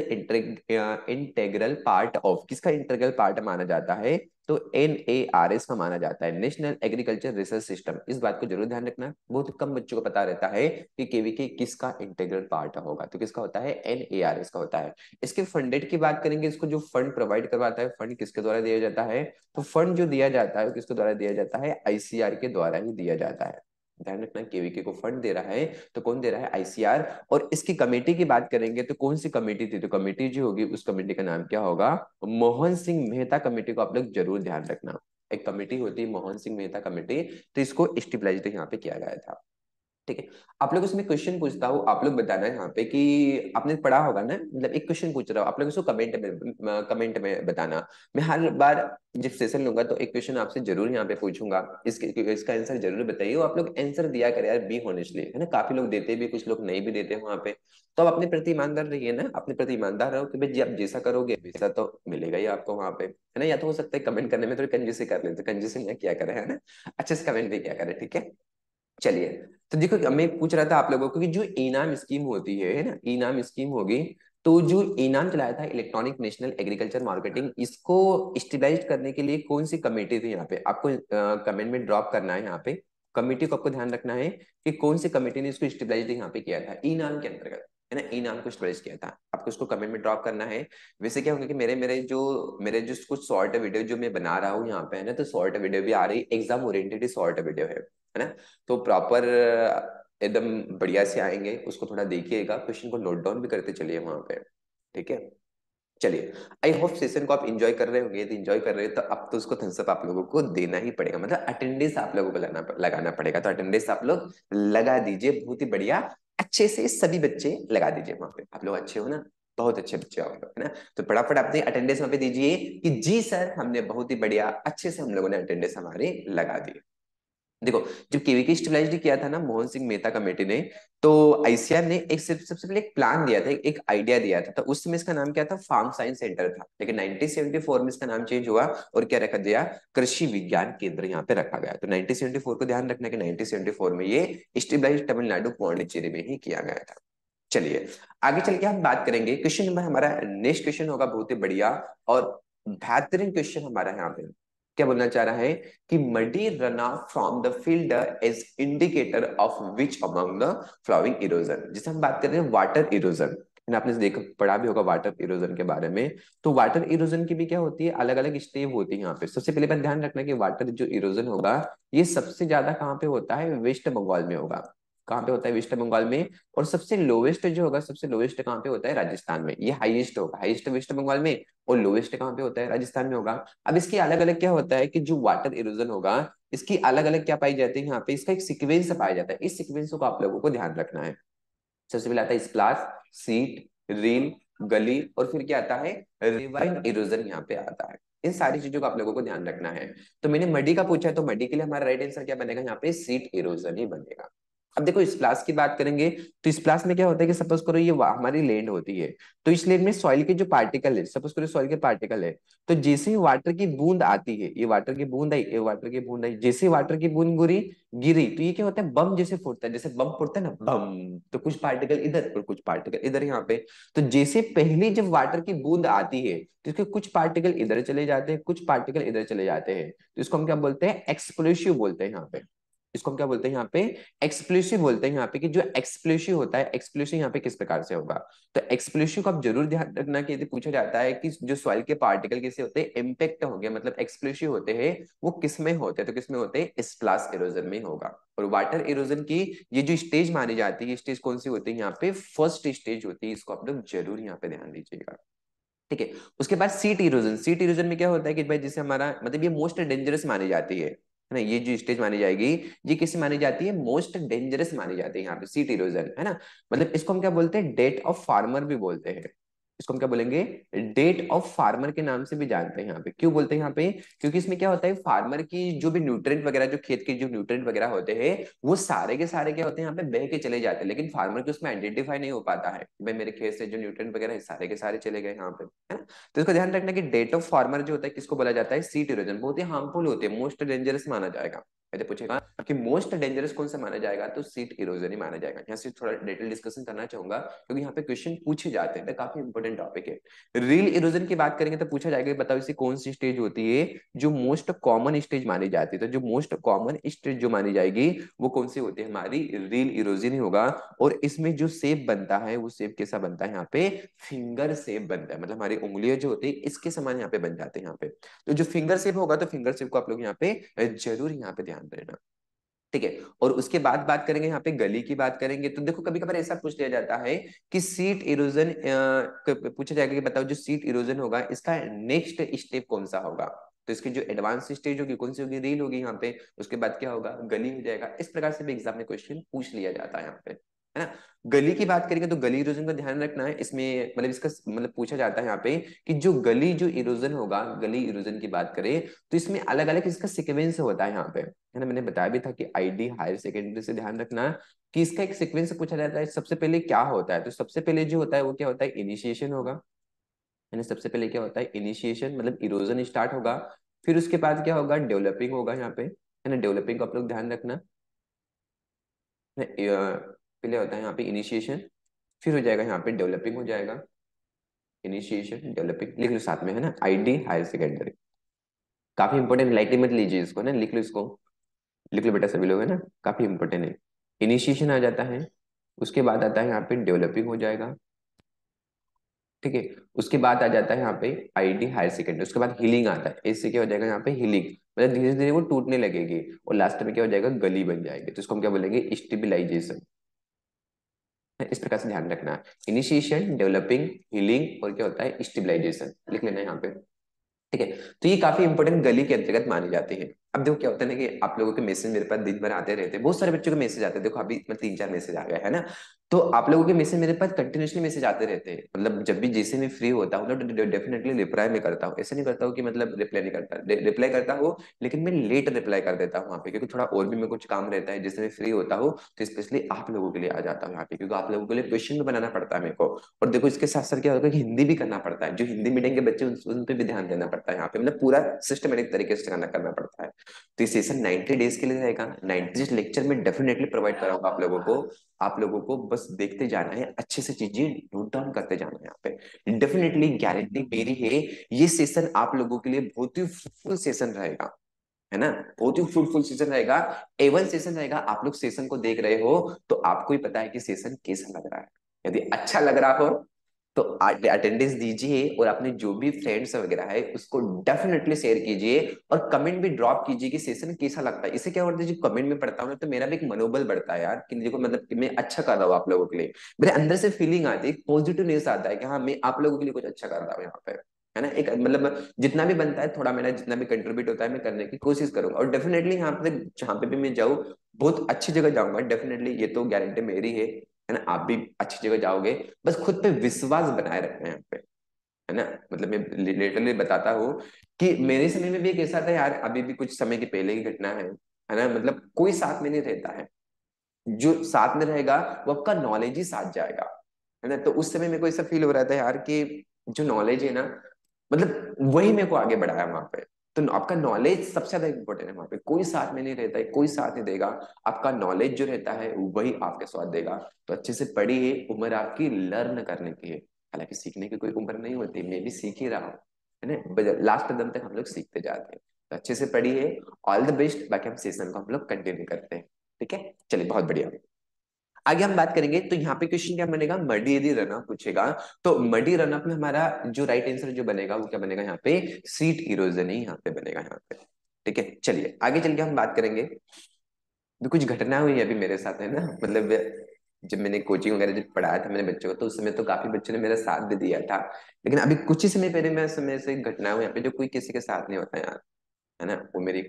integral part of, किसका इंटेग्रल पार्ट माना जाता है, तो NARS का माना जाता है, नेशनल एग्रीकल्चर रिसर्च सिस्टम। इस बात को जरूर ध्यान रखना, बहुत कम बच्चों को पता रहता है कि केवीके किसका इंटेग्रल पार्ट होगा, तो किसका होता है, NARS का होता है। इसके फंडेड की बात करेंगे, इसको जो फंड प्रोवाइड करवाता है, फंड किसके द्वारा दिया जाता है, तो फंड जो दिया जाता है वो किसके द्वारा दिया जाता है, ICR के द्वारा ही दिया जाता है। ध्यान रखना, केवीके को फंड दे रहा है तो कौन दे रहा है, ICR। और इसकी कमेटी की बात करेंगे तो कौन सी कमेटी थी, तो कमेटी जो होगी उस कमेटी का नाम क्या होगा, मोहन सिंह मेहता कमेटी को आप लोग जरूर ध्यान रखना। एक कमेटी होती है मोहन सिंह मेहता कमेटी, तो इसको स्टेबलाइज्ड यहाँ पे किया गया था। ठीक है, आप लोग इसमें क्वेश्चन पूछता हूँ, आप लोग बताना है यहाँ पे कि आपने पढ़ा होगा ना, मतलब एक क्वेश्चन पूछ रहा हूँ, आप लोग इसको कमेंट में बताना। मैं हर बार जब सेशन लूंगा तो एक क्वेश्चन आपसे जरूर यहाँ पे पूछूंगा, इसका आंसर जरूर बताइए, और आप लोग आंसर दिया करें यार, बी होनेस्टली, है ना। काफी लोग देते भी, कुछ लोग नहीं भी देते वहां पे। तो आप अपने प्रति ईमानदार रहिए ना, अपने प्रति ईमानदार रहो कि भाई आप जैसा करोगे वैसा तो मिलेगा ही आपको वहां पे, है ना। या तो हो सकता है कमेंट करने में थोड़ी कंजूसी कर लेते, कंजूसी ना क्या करें, है ना, अच्छे से कमेंट भी क्या करें, ठीक है। चलिए, तो देखो मैं पूछ रहा था आप लोगों को कि जो इनाम स्कीम होती है ना, इनाम स्कीम होगी, तो जो इनाम चलाया था इलेक्ट्रॉनिक नेशनल एग्रीकल्चर मार्केटिंग, इसको स्टेबलाइज करने के लिए कौन सी कमेटी थी? यहाँ पे आपको कमेंट में ड्रॉप करना है, यहाँ पे कमेटी को आपको ध्यान रखना है कि कौन सी कमेटी ने इसको स्टेबलाइज यहाँ पे किया था इनाम के अंतर्गत, है ना, इनाम को स्टेबलाइज किया था। आपको इसको कमेंट में ड्रॉप करना है। वैसे क्या होगा कि मेरे जो कुछ शॉर्ट वीडियो जो मैं बना रहा हूँ यहाँ पे, है ना, तो शॉर्ट वीडियो भी आ रही, एग्जाम ओरिएंटेड शॉर्ट वीडियो है ना, तो प्रॉपर एकदम बढ़िया से आएंगे, उसको थोड़ा देखिएगा, क्वेश्चन को नोट डाउन भी करते चलिए वहां पे, ठीक है। चलिए, आई होप सेशन को आप एंजॉय कर रहे होंगे, तो एंजॉय कर रहे हो तो अब तो उसको थम्स अप आप लोगों को देना ही पड़ेगा, मतलब अटेंडेंस आप लोगों को लगाना पड़ेगा, तो अटेंडेंस आप लोग लगा दीजिए, बहुत ही बढ़िया, अच्छे से सभी बच्चे लगा दीजिए वहां पे। आप लोग अच्छे हो ना, बहुत अच्छे बच्चे हो आप लोग, है ना, तो फटाफट अपनी अटेंडेंस वहां पे दीजिए कि जी सर हमने बहुत ही बढ़िया अच्छे से हम लोगों ने अटेंडेंस हमारे लगा दी। देखो, जब केवीके स्टेबलाइज किया था ना मोहन सिंह मेहता कमेटी ने, तो आईसीआर ने एक सबसे पहले एक प्लान दिया था, एक आइडिया दिया था, तो उस समय इसका नाम क्या था? फार्म साइंस सेंटर था, लेकिन 1974 में इसका नाम चेंज हुआ और क्या रखा गया? कृषि विज्ञान केंद्र यहाँ पे रखा गया। तो 1974 को ध्यान रखना कि 1974 में ये स्टेबलाइज तमिलनाडु पौंडीचेरी में ही किया गया था। चलिए, आगे चल के हम बात करेंगे, क्वेश्चन नंबर हमारा नेक्स्ट क्वेश्चन होगा बहुत ही बढ़िया और बेहतरीन क्वेश्चन हमारा यहाँ पे। क्या बोलना चाह रहा है कि muddy run out from the field is indicator of which among the flowing erosion. जिसे हम बात कर रहे हैं वाटर इरोजन, आपने देख पढ़ा भी होगा वाटर इरोजन के बारे में। तो वाटर इरोजन की भी क्या होती है, अलग अलग स्टेप होती है यहाँ पे। सबसे पहले बात ध्यान रखना कि वाटर जो इरोजन होगा, ये सबसे ज्यादा कहाँ पे होता है? वेस्ट बंगाल में होगा। कहाँ पे होता है? वेस्ट बंगाल में। और सबसे लोवेस्ट जो होगा, सबसे लोवेस्ट कहाँ पे होता है? राजस्थान में। ये हाईएस्ट होगा, हाईएस्ट वेस्ट बंगाल में, और लोवेस्ट कहाँ पे होता है? राजस्थान में होगा। अब इसकी अलग अलग क्या होता है कि जो वाटर इरोजन होगा, इसकी अलग अलग क्या पाई जाती है यहाँ पे? इसका एक सीक्वेंस पाया जाता है, इस सीक्वेंस को आप लोगों को ध्यान रखना है। सबसे पहले आता है स्प्लाश, सीट, रील, गली, और फिर क्या आता है? रिवाइन इरोजन यहाँ पे आता है। इन सारी चीजों का आप लोगों को ध्यान रखना है। तो मैंने मडी का पूछा है, तो मडी के लिए हमारा राइट आंसर क्या बनेगा? यहाँ पे सीट इरोजन ही बनेगा। अब देखो स्प्लाश की बात करेंगे, तो स्प्लाश में क्या होता है कि सपोज करो ये हमारी लैंड होती है, तो इस लैंड में सॉइल के जो पार्टिकल है, सपोज करो सॉइल के पार्टिकल है, तो जैसे ही वाटर की बूंद आती है, ये वाटर की बूंद आई, ये वाटर की बूंद आई, जैसे ही वाटर की बूंद गिरी गिरी, तो ये क्या होता है? बम जैसे फूटता है, जैसे बम फूटता है ना, बम, तो कुछ पार्टिकल इधर और कुछ पार्टिकल इधर यहाँ पे। तो जैसे पहली जब वाटर की बूंद आती है, तो इसके कुछ पार्टिकल इधर चले जाते हैं, कुछ पार्टिकल इधर चले जाते हैं, तो इसको हम क्या बोलते हैं? एक्सप्लोसिव बोलते हैं यहाँ पे। इसको हम क्या बोलते हैं यहाँ पे? एक्सप्लोसिव बोलते हैं यहाँ पे, कि जो एक्सप्लोसिव होता है, एक्सप्लोसिव यहाँ पे किस प्रकार से होगा? तो एक्सप्लोसिव को आप जरूर ध्यान रखना कि यदि पूछा जाता है कि जो सॉइल के पार्टिकल कैसे होते हैं, इम्पैक्ट हो गया, मतलब एक्सप्लोसिव होते हैं, वो किस में होते हैं? तो किस में होते हैं? स्प्लाश इरोजन में होगा। और वाटर इरोजन की ये जो स्टेज मानी जाती है, स्टेज कौन सी होती है यहाँ पे? फर्स्ट स्टेज होती है, इसको आप लोग जरूर यहाँ पे ध्यान दीजिएगा, ठीक है। उसके बाद सीट इरोजन, सीट इरोजन में क्या होता है कि भाई जैसे हमारा मतलब ये मोस्ट डेंजरस मानी जाती है ना, ये जो स्टेज मानी जाएगी, ये किससे मानी जाती है? मोस्ट डेंजरस मानी जाती है यहाँ पे सीट इरोजन, है ना। मतलब इसको हम क्या बोलते हैं? डेथ ऑफ फार्मर भी बोलते हैं। इसको हम क्या बोलेंगे? डेट ऑफ फार्मर के नाम से भी जानते हैं यहाँ पे। क्यों बोलते हैं यहाँ पे? क्योंकि इसमें क्या होता है, फार्मर की जो भी न्यूट्रिएंट वगैरह, जो खेत के जो न्यूट्रिएंट वगैरह होते हैं, वो सारे के सारे क्या होते हैं? यहाँ पे बह के चले जाते हैं, लेकिन फार्मर को उसमें आइडेंटिफाई नहीं हो पाता है कि भाई मेरे खेत से जो न्यूट्रिएंट वगैरह है सारे के सारे चले गए यहाँ पे, है ना। तो इसको ध्यान रखना कि डेट ऑफ फार्मर जो होता है किसको बोला जाता है? Seat erosion. बहुत ही हार्मफुल होती है, मोस्ट डेंजरस माना जाएगा। यदि पूछेगा कि मोस्ट डेंजरस कौन सा माना जाएगा, तो सीट इरोजन ही माना जाएगा। यहाँ से थोड़ा डिटेल डिस्कशन करना चाहूंगा, क्योंकि यहाँ पे क्वेश्चन पूछे जाते हैं, तो काफी इंपॉर्टेंट टॉपिक है। रील इरोजन की बात करेंगे तो पूछा जाएगा कि बताओ इसे कौन सी स्टेज होती है जो मोस्ट कॉमन स्टेज मानी जाती है? तो जो मोस्ट कॉमन स्टेज जो मानी जाएगी, वो कौन सी होती है? हमारी रील इरोजन ही होगा। और इसमें जो शेप बनता है, वो शेप कैसा बनता है? यहाँ पे फिंगर शेप बनता है, मतलब हमारी उंगलियां जो होती है इसके समान यहाँ पे बन जाते हैं यहाँ पे। तो जो फिंगर शेप होगा, तो फिंगर शेप को आप लोग यहाँ पे जरूर यहाँ पे ध्यान देना, ठीक है। और उसके बाद बात करेंगे यहाँ पे गली की बात करेंगे, तो देखो कभी कभार ऐसा पूछ लिया जाता है कि सीट इरोजन, पूछा जाएगा कि बताओ जो सीट इरोजन होगा इसका नेक्स्ट स्टेप कौन सा होगा? तो इसकी जो एडवांस स्टेज होगी कौन सी होगी? रील होगी यहाँ पे। उसके बाद क्या होगा? गली हो जाएगा। इस प्रकार से भी एग्जाम में क्वेश्चन पूछ लिया जाता है यहाँ पे, है ना। गली की बात करेंगे तो गली इरोजन का ध्यान रखना है इसमें, मतलब इसका मतलब पूछा जाता है यहाँ पे कि जो गली जो इरोजन होगा, गली इरोजन की बात करें, तो इसमें अलग अलग इसका सिक्वेंस होता है यहाँ पे, है ना। मैंने बताया भी था कि आईडी हायर सेकेंडरी से ध्यान रखना कि इसका एक सीक्वेंस पूछा जाता है। सबसे पहले क्या होता है? तो सबसे पहले जो होता है वो क्या होता है? इनिशिएशन होगा, है ना। सबसे पहले क्या होता है? इनिशिएशन, मतलब इरोजन स्टार्ट होगा। फिर उसके बाद क्या होगा? डेवलपिंग होगा यहाँ पे, है ना। डेवलपिंग को आप लोग ध्यान रखना। पहले होता है यहाँ पे इनिशिएशन, फिर हो जाएगा यहाँ पे डेवलपिंग हो जाएगा, इनिशिएशन डेवलपिंग लिख लो साथ में, है ना, आईडी हायर सेकेंडरी। काफी इंपॉर्टेंट, लाइटली मत लीजिए इसको ना, लिख लो इसको, लिख लो बेटा सभी लोग, है ना, काफी इंपॉर्टेंट है। इनिशिएशन आ जाता है, उसके बाद आता है यहाँ पे डेवलपिंग हो जाएगा, ठीक है। उसके बाद आ जाता है यहाँ पे आईडी हायर सेकेंडरी, उसके बाद हीलिंग आता है, इससे क्या हो जाएगा यहाँ पे हीलिंग, मतलब धीरे धीरे वो टूटने लगेगी और लास्ट में क्या हो जाएगा, गली बन जाएगी, तो इसको हम क्या बोलेंगे, स्टेबिलाईजेशन। इस प्रकार से ध्यान रखना, इनिशिएशन, डेवलपिंग, हीलिंग और क्या होता है, स्टेबिलाईजेशन, लिख लेना यहाँ पे, ठीक है। तो ये काफी इंपॉर्टेंट गली के अंतर्गत मानी जाती है। अब देखो क्या होता है ना कि आप लोगों के मैसेज मेरे पास दिन भर आते रहते हैं, बहुत सारे बच्चों के मैसेज आते हैं, देखो अभी मैं 3-4 मैसेज आ गया है ना। तो आप लोगों के मैसेज मेरे पास कंटिन्यूसली मैसेज आते रहते हैं, मतलब जब भी जैसे मैं फ्री होता हूँ ना डेफिनेटली रिप्लाई में करता हूँ, ऐसे नहीं करता हूँ कि मतलब रिप्लाई नहीं करता, रिप्लाई करता हूँ, लेकिन मैं लेट रिप्लाई कर देता हूँ वहाँ पे, क्योंकि थोड़ा और भी मेरे कुछ काम रहता है, जिससे मैं फ्री होता हूँ तो स्पेशली आप लोगों के लिए आ जाता हूँ यहाँ पे, क्योंकि आप लोगों के लिए क्वेश्चन भी बनाना पड़ता है मेरे को। और देखो इसके साथ साथ क्या होगा कि हिंदी भी करना पड़ता है, जो हिंदी मीडियम के बच्चे उन पे भी ध्यान देना पड़ता है यहाँ पे, मतलब पूरा सिस्टमेटिक तरीके से करना पड़ता है। तो ये सेशन 90 डेज के लिए रहेगा, 90 लेक्चर में डेफिनेटली प्रोवाइड कराऊंगा आप लोगों को। आप लोगों को बस देखते जाना है, अच्छे से चीजें नोट डाउन करते जाना है यहाँ पे, डेफिनेटली गारंटी मेरी है, ये सेशन आप लोगों के लिए बहुत ही फ्रूटफुल सेशन रहेगा, है ना, बहुत ही फ्रूटफुल सेशन रहेगा, एवन सेशन रहेगा। आप लोग सेशन को देख रहे हो तो आपको ही पता है कि सेशन कैसा लग रहा है, यदि अच्छा लग रहा हो तो अटेंडेंस दीजिए, और अपने जो भी फ्रेंड्स वगैरह है उसको डेफिनेटली शेयर कीजिए, और कमेंट भी ड्रॉप कीजिए कि सेशन कैसा लगता है। इससे क्या होता है, जो कमेंट में पढ़ता हूँ ना तो मेरा भी एक मनोबल बढ़ता है यार, कि देखो मतलब कि मैं अच्छा कर रहा हूँ आप लोगों के लिए, मेरे अंदर से फीलिंग आती है, पॉजिटिवनेस आता है कि हाँ मैं आप लोगों के लिए कुछ अच्छा कर रहा हूँ यहाँ पे, है ना, एक मतलब जितना भी बनता है थोड़ा मेरा जितना भी कंट्रीब्यूट होता है मैं करने की कोशिश करूंगा, और डेफिनेटली यहाँ पे जहाँ पे भी मैं जाऊँ बहुत अच्छी जगह जाऊंगा, डेफिनेटली ये तो गारंटी मेरी है ना, आप भी अच्छी जगह जाओगे। बस खुद पे विश्वास बनाए रखना है यहाँ पे, है ना, मतलब मैं लिटरली बताता हूँ कि मेरे समय में भी एक ऐसा था यार, अभी भी कुछ समय के पहले की घटना है ना, मतलब कोई साथ में नहीं रहता है, जो साथ में रहेगा वो आपका नॉलेज ही साथ जाएगा, है ना। तो उस समय मेरे को ऐसा फील हो रहा था यार कि जो नॉलेज है ना, मतलब वही मेरे को आगे बढ़ाया वहां पे। तो आपका नॉलेज सबसे ज्यादा इंपॉर्टेंट है वहां पे, कोई साथ में नहीं रहता है, कोई साथ नहीं देगा, आपका नॉलेज जो रहता है वही आपके साथ देगा। तो अच्छे से पढ़िए, उम्र आपकी लर्न करने की है, हालांकि सीखने की कोई उम्र नहीं होती, मैं भी सीख ही रहा हूँ, है ना, लास्ट कदम तक हम लोग सीखते जाते हैं। तो अच्छे से पढ़िए, ऑल द बेस्ट, बाकी हम सेशन को हम लोग कंटिन्यू करते हैं, ठीक है, चलिए बहुत बढ़िया। आगे हम बात करेंगे, तो यहाँ पे क्वेश्चन क्या बनेगा, मडी यदि रनअप पूछेगा, तो मडी रनअप में हमारा जो राइट आंसर जो बनेगा वो क्या बनेगा, यहाँ पे सीट इरोजन ही यहाँ पे बनेगा यहाँ पे, ठीक है। चलिए आगे चल के हम बात करेंगे, तो कुछ घटना हुई है अभी मेरे साथ, है ना, मतलब जब मैंने कोचिंग वगैरह जब पढ़ाया था मैंने बच्चों को, तो उस समय तो काफी बच्चों ने मेरा साथ भी दिया था, लेकिन अभी कुछ ही समय पहले मैं समय से एक घटना हुई यहाँ पे जो कोई किसी के साथ नहीं होता यार, है ना, वो मेरी,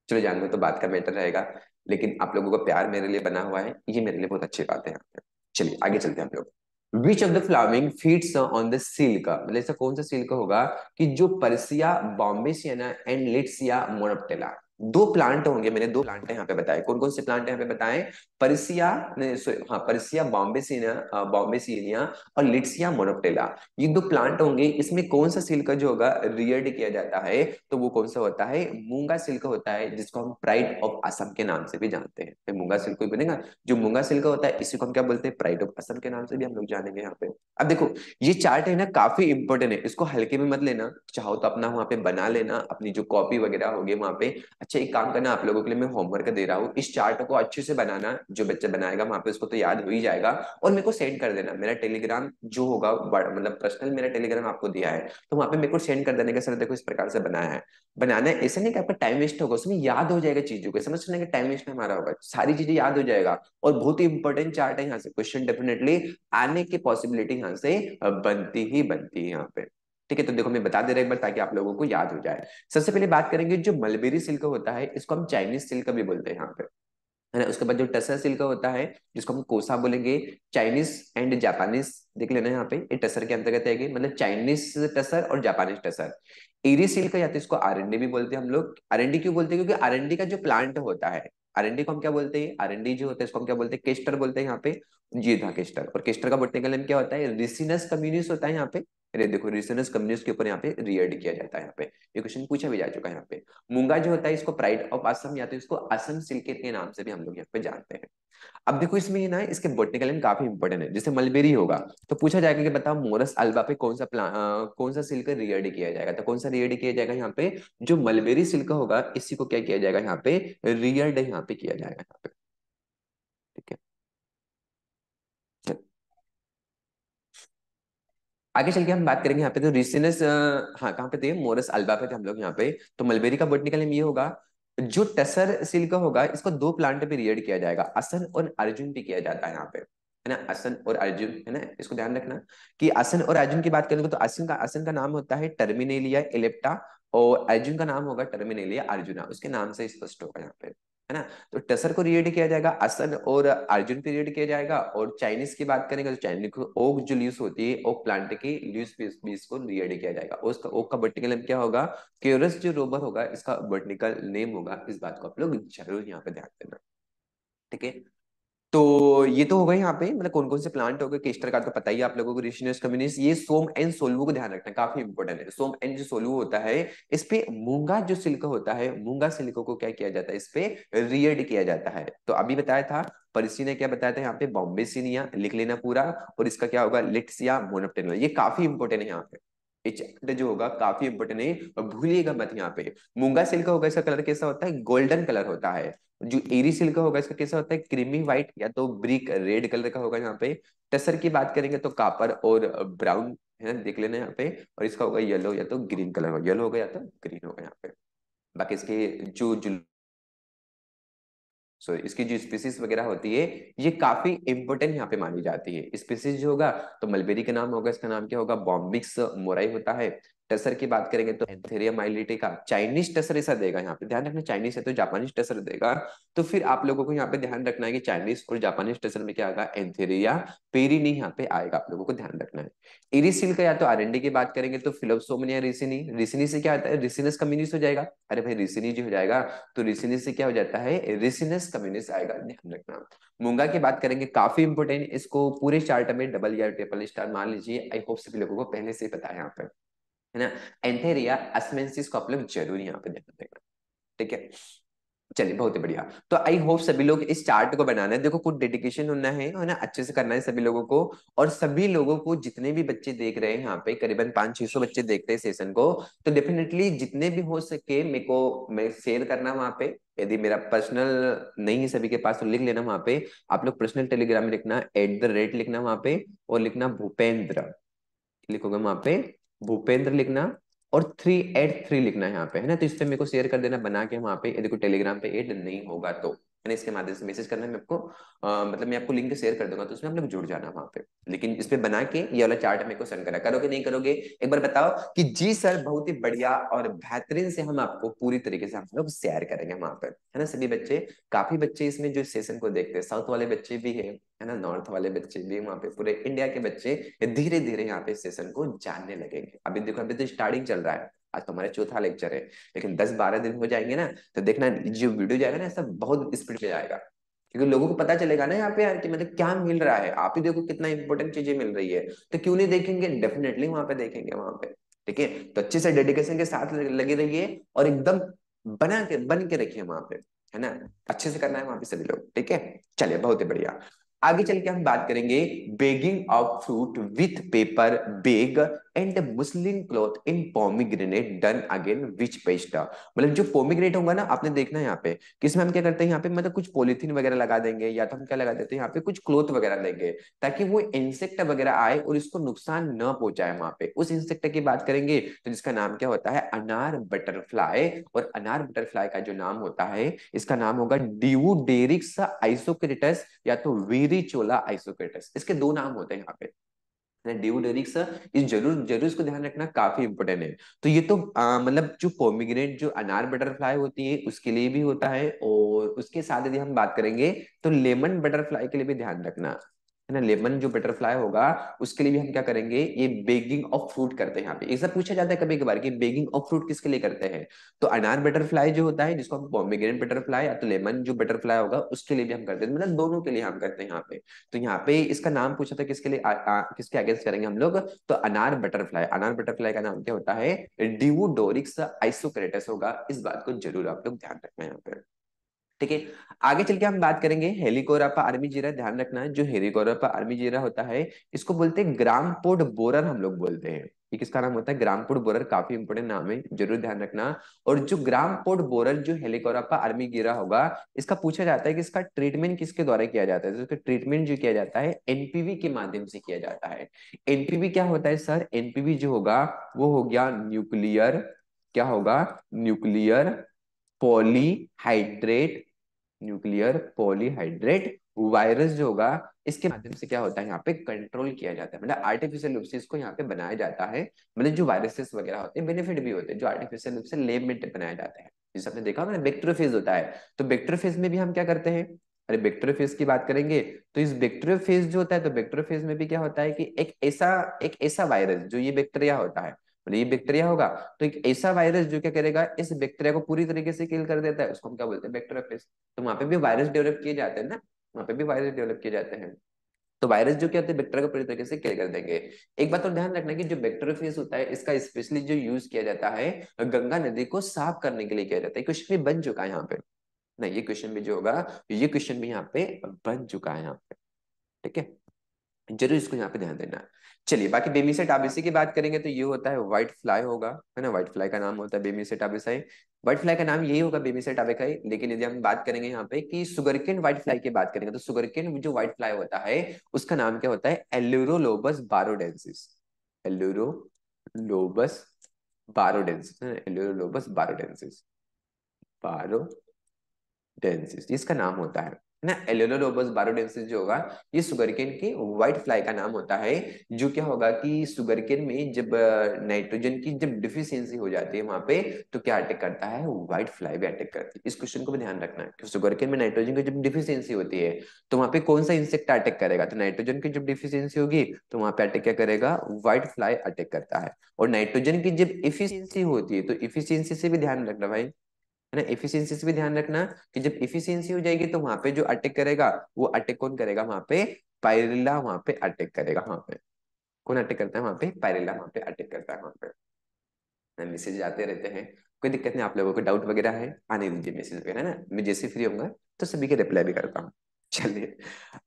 चलो जान लो तो बात का मैटर रहेगा, लेकिन आप लोगों का प्यार मेरे लिए बना हुआ है, ये मेरे लिए बहुत अच्छी बात है यहाँ पे। चलिए आगे चलते हैं हम लोग। विच of the flowering feeds on the silk, मतलब ऐसा कौन सा सिल्क होगा कि जो पर्सिया बॉम्बेसियाना एंड लिट्सिया मोनोप्टेला, दो प्लांट होंगे, मैंने दो प्लांट यहाँ पे बताए, कौन कौन से प्लांट यहाँ पे बताए, पर्सिया हाँ पर्सिया बॉम्बेसिया बॉम्बेसिनिया और लिट्सिया मोनोप्टेला, ये दो प्लांट होंगे, इसमें कौन सा सिल्क जो होगा रियर्ड किया जाता है, तो वो कौन सा होता है, मूंगा सिल्क होता है, जिसको हम प्राइड ऑफ असम के नाम से भी जानते हैं, तो मूंगा सिल्क ही बनेगा, जो मूंगा सिल्क होता है इसी को हम क्या बोलते हैं, प्राइड ऑफ असम के नाम से भी हम लोग जानेंगे यहाँ पे। अब देखो ये चार्ट है ना काफी इंपॉर्टेंट है, इसको हल्के में मत लेना, चाहो तो अपना वहां पे बना लेना, अपनी जो कॉपी वगैरह होगी वहां पे। अच्छा एक काम करना, आप लोगों के लिए मैं होमवर्क दे रहा हूँ, इस चार्ट को अच्छे से बनाना, जो बच्चा बनाएगा वहां पे उसको तो याद हो ही जाएगा, और मेरे को सेंड कर देना, मेरा टेलीग्राम जो होगा मतलब पर्सनल मेरा टेलीग्राम आपको दिया है, तो वहां पे मेरे को सेंड कर देने का, सर देखो इस प्रकार से बनाया है। बनाना है ऐसा नहीं कि आपका टाइम वेस्ट होगा, उसमें याद हो जाएगा चीजों को, समझ रहे हैं कि टाइम वेस्ट हमारा होगा, सारी चीजें याद हो जाएगा, और बहुत ही इंपॉर्टेंट चार्ट है, यहाँ से क्वेश्चन डेफिनेटली आने की पॉसिबिलिटी यहाँ से बनती है यहाँ पे, ठीक है। तो देखो मैं बता दे रहा एक बार ताकि आप लोगों को याद हो जाए। सबसे पहले बात करेंगे, जो मलबेरी सिल्क होता है इसको हम चाइनीज सिल्क भी बोलते हैं यहाँ पे, है ना। उसके बाद जो टसर सिल्क होता है जिसको हम कोसा बोलेंगे, चाइनीज एंड जापानीज, देख लेना यहाँ पे, ये टसर के अंतर्गत है, मतलब चाइनीज टसर और जापानीज टसर। एरी सिल्क या तो इसको आरएनडी भी बोलते हैं हम लोग, आरएनडी क्यों बोलते हैं, क्योंकि आरएनडी का जो प्लांट होता है, आरएनडी को हम क्या बोलते हैं, आरएनडी जो होता है इसको हम क्या बोलते हैं, केस्टर बोलते हैं यहाँ पे, जी था केस्टर, और केस्टर का बोटनिकल नेम क्या होता है, रिसिनस कम्युनिस होता है यहाँ पे, अरे देखो रिसोनेंस कम्युनिस्ट के ऊपर यहाँ पे रियर्ड किया जाता है, यहाँ पे ये क्वेश्चन पूछा भी जा चुका है यहाँ पे। मूंगा जो होता है इसको प्राइड ऑफ असम या तो इसको असम सिल्क के नाम से भी हम लोग यहाँ पे जानते हैं। अब देखो इसमें ये ना इसके बोटनिकल नेम काफी इंपॉर्टेंट है, जैसे मलबेरी होगा तो पूछा जाएगा कि बताओ मोरस अल्बा पे कौन सा सिल्क रियर्ड किया जाएगा, तो कौन सा रियर्ड किया जाएगा यहाँ पे, जो मलबेरी सिल्क होगा इसी को क्या किया जाएगा यहाँ पे, रियर्ड यहाँ पे किया जाएगा यहाँ पे। ठीक है, चल आगे चल के हम बात करेंगे यहाँ पे, तो रिसिनस हाँ कहाँ पे थे, मोरस अल्बा पे थे हम लोग यहाँ पे। तो मलबेरी का बोटनिकल नेम ये होगा। जो टसर सिल्क होगा इसको दो प्लांट पे रियर्ड किया जाएगा, असन और अर्जुन पे किया जाता है यहाँ पे, है ना, असन और अर्जुन, है ना, इसको ध्यान रखना कि असन और अर्जुन की बात करेंगे तो असन का नाम होता है टर्मिनेलिया इलेप्टा, और अर्जुन का नाम होगा टर्मिनेलिया अर्जुना, उसके नाम से स्पष्ट होगा यहाँ पे, है ना। तो टसर को रियर्ड किया जाएगा, असन और अर्जुन पे रियर्ड किया जाएगा, और चाइनीज की बात करेंगे तो चाइनीज को ओक जो लीव्स होती है, ओक प्लांट की लीव्स बीज को रियर्ड किया जाएगा, और उसका ओक का बॉटनिकल नेम क्या होगा, क्यूरस जो रोबर होगा इसका बॉटनिकल नेम होगा, इस बात को आप लोग जरूर यहाँ पे ध्यान देना। ठीक है, तो ये तो होगा यहाँ पे, मतलब कौन कौन से प्लांट हो गए, केस्टर का तो पता ही है आप लोगों को, रिशिनस कम्युनिस, ये सोम एंड सोलवो को ध्यान रखना काफी इंपॉर्टेंट है। सोम एंड जो सोलवो होता है इस पे मूंगा जो सिल्क होता है, मूंगा सिल्क को क्या किया जाता है, इस पे रियर्ड किया जाता है। तो अभी बताया था परिसी ने क्या बताया था यहाँ पे, बॉम्बे सिनिया लिख लेना पूरा, और इसका क्या होगा लिट्सिया मोनोप्टेनल, ये काफी इंपॉर्टेंट है यहाँ पे, ये चैप्टर जो होगा काफी इंपॉर्टेंट है, और भूलिएगा मत यहाँ पे। मूंगा सिल्क होगा इसका कलर कैसा होता है, गोल्डन कलर होता है। जो एरी सिल्क होगा इसका कैसा होता है, क्रीमी व्हाइट या तो ब्रिक रेड कलर का होगा यहाँ पे। टसर की बात करेंगे तो कापर और ब्राउन, है ना, देख लेना यहाँ पे, और इसका होगा येलो या तो ग्रीन कलर होगा, येलो होगा या तो ग्रीन होगा यहाँ पे। बाकी इसके जो जो सॉरी इसकी जो स्पीसीज वगैरह होती है ये काफी इंपॉर्टेंट यहाँ पे मानी जाती है। स्पीसीज जो होगा तो मलबेरी का नाम होगा, इसका नाम क्या होगा, बॉम्बिक्स मोराई होता है। टसर की बात करेंगे तो एंथेरिया माइलिटिका, चाइनीज टसर ऐसा देगा यहाँ पे, ध्यान रखना चाइनीज है तो जापानीज टसर देगा। तो फिर आप लोगों को यहाँ पे ध्यान रखना है कि चाइनीज और जापानीज टसर में क्या आएगा, एंथेरिया पेरिनी यहाँ पे आएगा, आप लोगों को ध्यान रखना है। इरिसिल का या तो आरएनडी की बात करेंगे तो फिलोप्सोमनिया रिसिनी, रिसिनी से क्या आता है, रिसिनस कम्युनिस हो जाएगा, अरे भाई रिसिनी जो हो जाएगा तो रिसिनी से क्या हो जाता है, रिसिनस कम्युनिस आएगा, ध्यान रखना। मूंगा की बात करेंगे काफी इंपोर्टेंट, इसको पूरे चार्ट में डबल या ट्रिपल स्टार मान लीजिए, आई होप सभी लोगों को पहले से ही पता है यहाँ पे, है ना। एंथेरिया अस्मेंसिस को आप लोग जरूर यहाँ पे ध्यान देना। ठीक है, चलिए बहुत ही बढ़िया। तो आई होप सभी लोग इस चार्ट को बनाना है, देखो कुछ डेडिकेशन होना है ना, अच्छे से करना है सभी लोगों को। और सभी लोगों को जितने भी बच्चे देख रहे हैं यहाँ पे, करीबन 500-600 बच्चे देखते हैं सेशन को, तो डेफिनेटली जितने भी हो सके मेरे को मैं शेयर करना वहां पे। यदि मेरा पर्सनल नहीं है सभी के पास तो लिख लेना वहां पे, आप लोग पर्सनल टेलीग्राम में लिखना @ लिखना वहां पे, और लिखना भूपेंद्र, लिखोगे वहां पे भूपेंद्र लिखना, और 383 लिखना है यहाँ पे, है ना। तो इस पे मेरे को शेयर कर देना बना के वहां पे, यदि कोई टेलीग्राम पे ऐड नहीं होगा तो, है ना, इसके माध्यम से मैसेज करना है मैं आपको, मतलब मैं आपको लिंक शेयर कर दूंगा, तो उसमें आप लोग जुड़ जाना वहां पे। लेकिन इस पे बना के ये वाला चार्ट मेरे को सेंड करा करोगे, नहीं करोगे एक बार बताओ कि जी सर, बहुत ही बढ़िया और बेहतरीन से हम आपको पूरी तरीके से हम लोग शेयर करेंगे वहां पे, है ना। सभी बच्चे, काफी बच्चे इसमें जो सेशन को देखते हैं, साउथ वाले बच्चे भी है ना, नॉर्थ वाले बच्चे भी वहाँ पे, पूरे इंडिया के बच्चे धीरे धीरे यहाँ पे सेशन को जानने लगेंगे। अभी देखो अभी तो स्टार्टिंग चल रहा है, आज तो हमारा चौथा लेक्चर है, लेकिन 10-12 दिन हो जाएंगे ना तो देखना जो वीडियो जाएगा ना सब बहुत स्पीड पे जाएगा, क्योंकि लोगों को पता चलेगा ना यहाँ पे यार कि मतलब क्या मिल रहा है, आप ही देखो कितना इंपॉर्टेंट चीजें मिल रही है, तो क्यों नहीं देखेंगे, डेफिनेटली वहां पे देखेंगे वहां पे। ठीक है, तो अच्छे से डेडिकेशन के साथ लगे रहिए, और एकदम बन के रखिए वहां पे, है ना, अच्छे से करना है वहां पे सभी लोग। ठीक है, चलिए बहुत ही बढ़िया। आगे चल के हम बात करेंगे bagging of fruit with paper bag and muslin cloth in pomegranate done again which pest, मतलब जो पोमिग्रेनेट होगा ना आपने देखना है यहाँ पे कि इसमें हम क्या करते हैं यहाँ पे, मतलब कुछ पॉलिथीन वगैरह लगा देंगे, या तो हम क्या लगा देते हैं यहाँ पे कुछ क्लोथ वगैरह देंगे, ताकि वो इंसेक्ट वगैरह आए और इसको नुकसान न पहुंचाए वहां पे। उस इंसेक्ट की बात करेंगे तो जिसका नाम क्या होता है, अनार बटरफ्लाई, और अनार बटरफ्लाई का जो नाम होता है इसका नाम होगा ड्यूडेरिक्स आइसोक्रेटस या तो वेरिचोला आइसोक्रेटस, इसके दो नाम होते हैं यहाँ पे, ड्यूडेरिक्स, इस जरूर जरूर इसको ध्यान रखना काफी इंपोर्टेंट है। तो ये तो मतलब जो पोमिग्रेनेट जो अनार बटरफ्लाई होती है उसके लिए भी होता है, और उसके साथ यदि हम बात करेंगे तो लेमन बटरफ्लाई के लिए भी ध्यान रखना, है ना, लेमन जो बटरफ्लाई होगा उसके लिए भी हम क्या करेंगे, ये बेगिंग ऑफ फ्रूट करते हैं यहाँ पे। ये सब पूछा जाता है कभी कभार कि बेगिंग ऑफ फ्रूट किसके लिए करते हैं। तो अनार बटरफ्लाई जो होता है जिसको हम पोमेग्रेनेट बटरफ्लाई या तो लेमन जो बटरफ्लाई होगा उसके लिए भी हम करते हैं, मतलब दोनों के लिए हम करते हैं यहाँ पे। तो यहाँ पे इसका नाम पूछा था किसके लिए, किसके अगेंस्ट करेंगे हम लोग, तो अनार बटरफ्लाई। अनार बटरफ्लाई का नाम क्या होता है, डिवोडोरिक्स आइसोक्रेटस होगा। इस बात को जरूर आप लोग ध्यान रखना है यहाँ पे। ठीक है, आगे चल के हम बात करेंगे हेलिकोरापा आर्मीजीरा। ध्यान रखना है, जो हेलिकोरापा आर्मीजीरा होता है इसको बोलते हैं ग्रामपोर्ट बोरर, हम लोग बोलते हैं। ये किसका नाम होता है, ग्रामपोर्ट बोरर। काफी इंपोर्टेंट नाम है, जरूर ध्यान रखना। और जो ग्रामपोर्ट बोरर जो हेलिकोरापा आर्मीजीरा होगा, इसका पूछा जाता है कि इसका ट्रीटमेंट किसके द्वारा किया जाता है। तो इसका ट्रीटमेंट जो किया जाता है एनपीवी के माध्यम से किया जाता है। एनपीवी क्या होता है सर, एनपीवी जो होगा वो हो गया न्यूक्लियर, क्या होगा, न्यूक्लियर पॉलीहाइड्रेट, न्यूक्लियर पॉलीहाइड्रेट वायरस जो होगा, इसके माध्यम से क्या होता है यहाँ पे कंट्रोल किया जाता है। मतलब आर्टिफिशियल रूप से इसको यहाँ पे बनाया जाता है। मतलब जो वायरसेस वगैरह होते हैं बेनिफिट भी होते हैं जो आर्टिफिशियल रूप से लैब में बनाया जाता है। जैसे आपने देखा मैंने बैक्टीरियोफेज होता है, तो बैक्टीरियोफेज में भी हम क्या करते हैं, अरे बैक्टीरियोफेज की बात करेंगे तो इस बैक्टीरियोफेज जो होता है, तो बैक्टीरियोफेज में भी क्या होता है कि एक ऐसा वायरस जो ये बैक्टीरिया होता है, मतलब ये बैक्टीरिया होगा, तो एक ऐसा वायरस जो क्या करेगा, इस बैक्टीरिया को पूरी तरीके से किल कर देता है, उसको हम क्या बोलते हैं, बैक्टीरियोफेज। तो वहां पे भी वायरस डेवलप किए जाते हैं ना, वहां पे भी वायरस डेवलप किए जाते हैं। तो वायरस जो क्या होते हैं बैक्टीरिया को पूरी तरीके से किल कर देंगे। एक बात और ध्यान रखना कि जो बैक्टीरियोफेज होता है इसका स्पेशली जो यूज किया जाता है गंगा नदी को साफ करने के लिए किया जाता है। क्वेश्चन भी बन चुका है यहाँ पे, नहीं ये क्वेश्चन भी जो होगा, ये क्वेश्चन भी यहाँ पे बन चुका है यहाँ पे। ठीक है, जरूर इसको यहाँ पे ध्यान देना। चलिए बाकी बेमीसेट आबेसी की बात करेंगे तो ये होता है व्हाइट फ्लाई होगा, है ना, व्हाइट फ्लाई का नाम होता है बेमीसेट आबेसाई। व्हाइट फ्लाई का नाम यही होगा बेमीसेट आबेसाई। लेकिन यदि हम बात करेंगे यहाँ पे कि सुगरकेन व्हाइट फ्लाई की बात करेंगे तो सुगरकेन जो व्हाइट फ्लाई होता है उसका नाम क्या होता है, एल्यूरोलोबस बारोडेंसिस। एल्यूरोलोबस बारोडेंसिस, एल्यूरोलोबस बारोडेंसिस, डेंसिस इसका नाम होता है ना। एलोलोबस बारोडेंसिस जो होगा ये सुगरकेन की व्हाइट फ्लाई का नाम होता है। जो क्या होगा कि सुगरकेन में जब नाइट्रोजन की जब डिफिशियंसी हो जाती है वहां पे, तो क्या अटैक करता है, व्हाइट फ्लाई भी अटैक करती है। इस क्वेश्चन को भी ध्यान रखना है कि सुगरकेन में नाइट्रोजन की जब डिफिशियंसी होती है तो वहां पे कौन सा इंसेक्ट अटैक करेगा, तो नाइट्रोजन की जब डिफिशियंसी होगी तो वहां पे अटैक क्या करेगा, व्हाइट फ्लाई अटैक करता है। और नाइट्रोजन की जब इफिशियंसी होती है, तो इफिशियंसी से भी ध्यान रखना भाई, है ना, एफिशिएंसी से भी ध्यान रखना कि जब एफिशिएंसी हो जाएगी तो वहां पे जो अटैक करेगा वो अटैक कौन करेगा, वहां पे पायरिल्ला वहां पे अटैक करेगा। वहां पे कौन अटैक करता है, वहां पे पायरिल्ला वहां पे अटैक करता है। वहां पे मैसेज आते रहते हैं, कोई दिक्कत नहीं। आप लोगों को डाउट वगैरह है आने दीजिए मैसेज वगैरह, है ना, मैं जैसे फ्री होऊंगा तो सभी के रिप्लाई भी करता हूँ। चलिए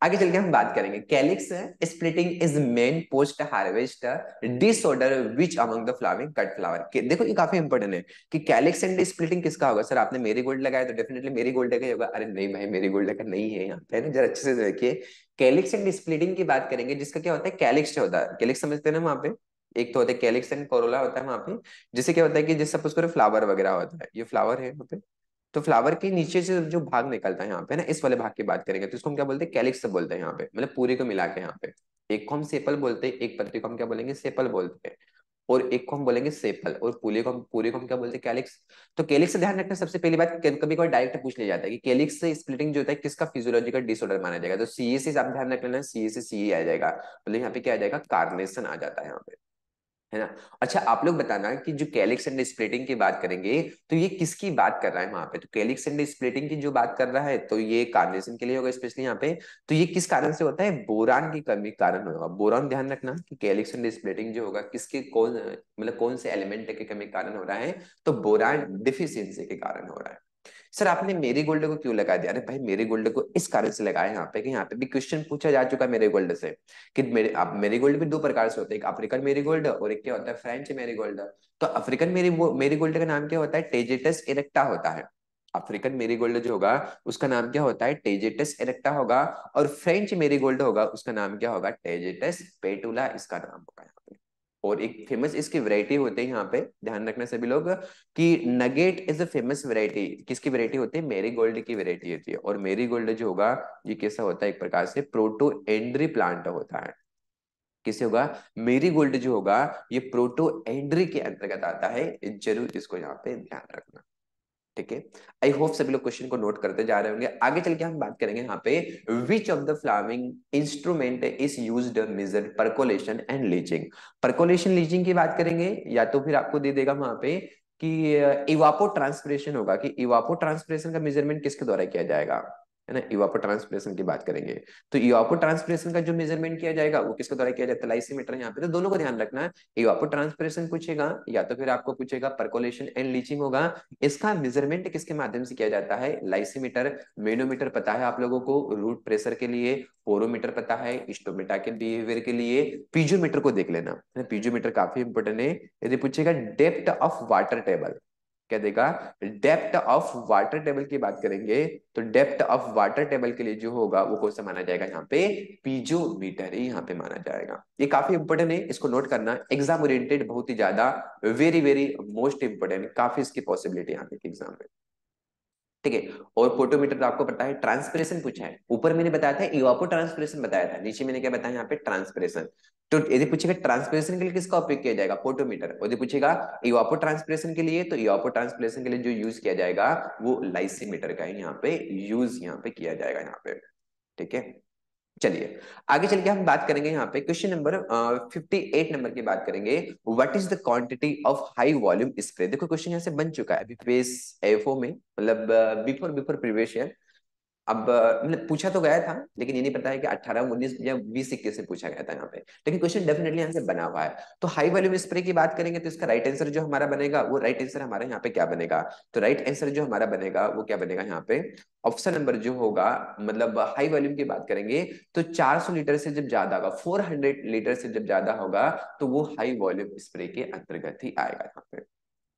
आगे चल के हम बात करेंगे calyx splitting is main post harvest disorder which among the flowering cut flower. देखो ये काफी इंपॉर्टेंट है कि कैलिक्स एंड स्प्लिटिंग किसका होगा। सर आपने मेरी गोल्ड लगाया तो डेफिनेटली मेरी गोल्ड का ही होगा। अरे नहीं भाई मेरी गोल्ड का नहीं है यहाँ पे, है ना, जरा अच्छे से देखिए। कैलिक्स एंड स्प्लिटिंग की बात करेंगे जिसका क्या होता है, कैलिक्स होता है, कैलिक्स समझते हैं ना वहां पे, एक तो होता है कैलिक्स एंड कोरोला होता है वहां पे। जिससे क्या होता है कि जैसे सपोज करो फ्लावर वगैरह होता है, ये फ्लावर है वहां पे, तो फ्लावर के नीचे से जो भाग निकलता है यहाँ पे ना, इस वाले भाग की बात करेंगे तो इसको हम क्या बोलते हैं, कैलिक्स बोलते हैं यहाँ पे, मतलब पूरे को मिला के यहाँ पे। एक को हम सेपल बोलते हैं, एक पत्ती को हम क्या बोलेंगे, सेपल बोलते हैं। और एक को हम बोलेंगे सेपल, और पूरे को हम क्या बोलते हैं, कैलिक्स। तो कैलिक्स से ध्यान रखना सबसे पहली बात, कभी कभी डायरेक्ट पूछ लिया जाता है कि कैलिक्स से स्प्लिटिंग जो होता है किसका फिजियोलॉजिकल डिसऑर्डर माना जाएगा। तो सीए से आप ध्यान रख लेना, सीए से सी आ जाएगा, मतलब यहाँ पे क्या आ जाएगा, कार्नेशन आ जाता है यहाँ पे, है ना। अच्छा आप लोग बताना कि जो कैलिक्स एंड स्प्लिटिंग की बात करेंगे तो ये किसकी बात कर रहा है वहां पे, तो कैलिक्स एंड स्प्लिटिंग की जो बात कर रहा है तो ये कार्नेशन के लिए होगा स्पेशली यहाँ पे। तो ये किस कारण से होता है, बोरान की कमी के कारण होगा। बोरान ध्यान रखना कि कैलिक्स एंड स्प्लिटिंग जो होगा किसके कौन, मतलब कौन से एलिमेंट के कमी के कारण हो रहा है, तो बोरान डिफिशियंसी के कारण हो रहा है। सर आपने मेरी गोल्ड को क्यों लगा दिया, अरे भाई मेरी गोल्ड को इस कारण से लगाया यहाँ पे कि यहाँ पे भी क्वेश्चन पूछा जा चुका है मेरे गोल्ड से कि मेरे आप मेरी गोल्ड भी दो प्रकार से होते हैं, एक अफ्रीकन मेरी गोल्ड और एक क्या होता है फ्रेंच मेरी गोल्ड। तो अफ्रीकन मेरी गोल्ड का नाम क्या होता है, टेजेटस इरेक्टा होता है। अफ्रीकन मेरी गोल्ड जो होगा उसका नाम क्या होता है, टेजेटस इरेक्टा होगा। और फ्रेंच मेरी गोल्ड होगा उसका नाम क्या होगा, टेजेटस पेटुला इसका नाम होगा यहाँ पे। और एक फेमस इसकी वैरायटी होते हैं यहाँ पे, ध्यान रखना सभी लोग कि nugget is a famous variety. किसकी वैरायटी होती है, मेरी गोल्ड की वैरायटी होती है। और मेरी गोल्ड जो होगा ये कैसा होता है, एक प्रकार से प्रोटो एंड्री प्लांट होता है। किसे होगा, मेरी गोल्ड जो होगा ये प्रोटो एंड्री के अंतर्गत आता है, जरूर इसको यहाँ पे ध्यान रखना। ठीक है, आई होप सभी लोग क्वेश्चन को नोट करते जा रहे होंगे। आगे चल के हम बात करेंगे यहाँ पे, which of the following instrument is used measure percolation and leaching. Percolation leaching की बात करेंगे, या तो फिर आपको दे देगा वहां पे कि इवापो ट्रांसपिरेशन होगा, कि इवापो ट्रांसपिरेशन का मेजरमेंट किसके द्वारा किया जाएगा, है ना, इवापो ट्रांसपिरेशन की बात करेंगे। तो इवापो ट्रांसपिरेशन का जो मेजरमेंट किया जाएगा वो किसके द्वारा किया जाता है, लाइसीमीटर। यहाँ पे तो दोनों को ध्यान रखना है, इवापो ट्रांसपिरेशन पूछेगा या तो फिर आपको पूछेगा परकोलेशन एंड लीचिंग होगा। इसका मेजरमेंट किसके माध्यम से किया जाता है, लाइसीमीटर। मैनोमीटर पता है आप लोगों को रूट प्रेशर के लिए, पोरोमीटर पता है स्टोमेटा के बिहेवियर के लिए, पीजोमीटर को देख लेना, पीजोमीटर काफी इंपोर्टेंट है। यदि पूछेगा डेप्थ ऑफ वाटर टेबल, क्या देगा, डेप्थ ऑफ वाटर टेबल की बात करेंगे, तो डेप्थ ऑफ वाटर टेबल के लिए जो होगा वो कौन सा माना जाएगा यहाँ पे, पीजोमीटर ही यहाँ पे माना जाएगा। ये काफी इंपोर्टेंट है, इसको नोट करना, एग्जाम ओरिएंटेड बहुत ही ज्यादा, वेरी वेरी मोस्ट इंपोर्टेंट, काफी इसकी पॉसिबिलिटी यहाँ पे एग्जाम में। ठीक है, और फोटोमीटर तो आपको पता है, ट्रांसपिरेशन पूछा है, ऊपर मैंने बताया था इवापो ट्रांसपिरेशन बताया था, नीचे मैंने क्या बताया यहाँ पे, ट्रांसपिरेशन। तो यदि पूछेगा ट्रांसपिरेशन के लिए किसका उपयोग किया जाएगा, फोटोमीटर। और यदि पूछेगा इवापो ट्रांसपिरेशन के लिए, तो इवापो ट्रांसपिरेशन के लिए जो यूज किया जाएगा वो लाइसीमीटर का ही यहाँ पे यूज यहाँ पे किया जाएगा यहाँ पे। ठीक है, चलिए आगे चल के हम बात करेंगे यहाँ पे, क्वेश्चन नंबर 58 नंबर की बात करेंगे, what is the quantity of high volume spray. देखो क्वेश्चन यहाँ से बन चुका है अभी प्रीवियस एफओ में, मतलब बिफोर बिफोर प्रीवियस ईयर। अब मतलब पूछा तो गया था, लेकिन ये नहीं पता है कि 18 19 या 20 21 से पूछा गया था यहाँ पे, लेकिन क्वेश्चन डेफिनेटली यहाँ से बना हुआ है। तो हाई वॉल्यूम स्प्रे की बात करेंगे तो इसका राइट आंसर जो हमारा बनेगा, वो राइट आंसर हमारा यहाँ पे क्या बनेगा, तो राइट आंसर जो हमारा बनेगा वो क्या बनेगा यहाँ पे, ऑप्शन नंबर जो होगा, मतलब हाई वॉल्यूम की बात करेंगे तो 400 लीटर से जब ज्यादा होगा, 400 लीटर से जब ज्यादा होगा तो वो हाई वॉल्यूम स्प्रे के अंतर्गत ही आएगा यहाँ पे।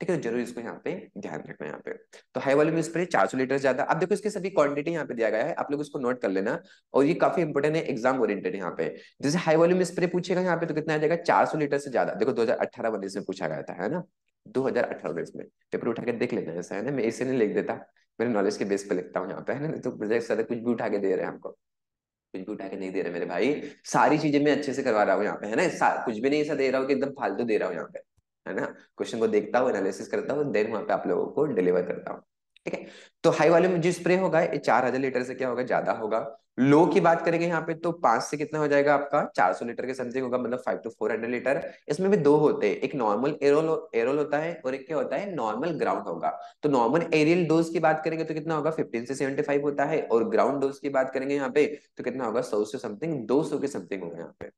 ठीक है, तो जरूर इसको यहाँ पे ध्यान रखना यहाँ पे। तो हाई वॉल्यूम स्प्रे 400 लीटर से ज्यादा, अब देखो इसकी सभी क्वांटिटी यहाँ पे दिया गया है, आप लोग इसको नोट कर लेना, और ये काफी इंपोर्टेंट है, एग्जाम ओरिएंटेड यहाँ पे। जैसे हाई वॉल्यूम स्प्रे पूछेगा यहाँ पे तो कितना आ जाएगा, 400 लीटर से ज्यादा। देखो 2018-19 में पूछा गया था, है ना, 2018-19 में पेपर उठा के देख लेना, ऐसा है ना, मैं इसे नहीं लिख देता, मेरे नॉलेज के बेस पे लिखता हूँ यहाँ पे, है ना, तो प्रोजेक्ट सारे कुछ भी उठा के दे रहे हैं हमको, कुछ भी उठा के नहीं दे रहे मेरे भाई, सारी चीजें मैं अच्छे से करवा रहा हूँ यहाँ पे, है ना, कुछ भी नहीं ऐसा दे रहा हूँ कि एकदम फालतू दे रहा हूँ यहाँ पे, है ना। क्वेश्चन को देखता हूँ, एनालिसिस करता हूँ, देन वहां पे आप लोगों को डिलीवर करता हूँ। ठीक है, तो हाई वॉल्यूम जो स्प्रे होगा ये 4000 लीटर से क्या होगा, ज्यादा होगा। लो की बात करेंगे यहाँ पे तो 5 से कितना हो जाएगा आपका, 400 लीटर के समथिंग होगा, मतलब 5 to 400 लीटर। इसमें भी दो होते हैं, एक नॉर्मल एरोल एरोल होता है और एक क्या होता है, नॉर्मल ग्राउंड होगा। तो नॉर्मल एरियल डोज की बात करेंगे तो कितना होगा, 15 से 75 होता है, और ग्राउंड डोज की बात करेंगे यहाँ पे तो कितना होगा, 100 से समथिंग, 200 के समथिंग होगा यहाँ पे,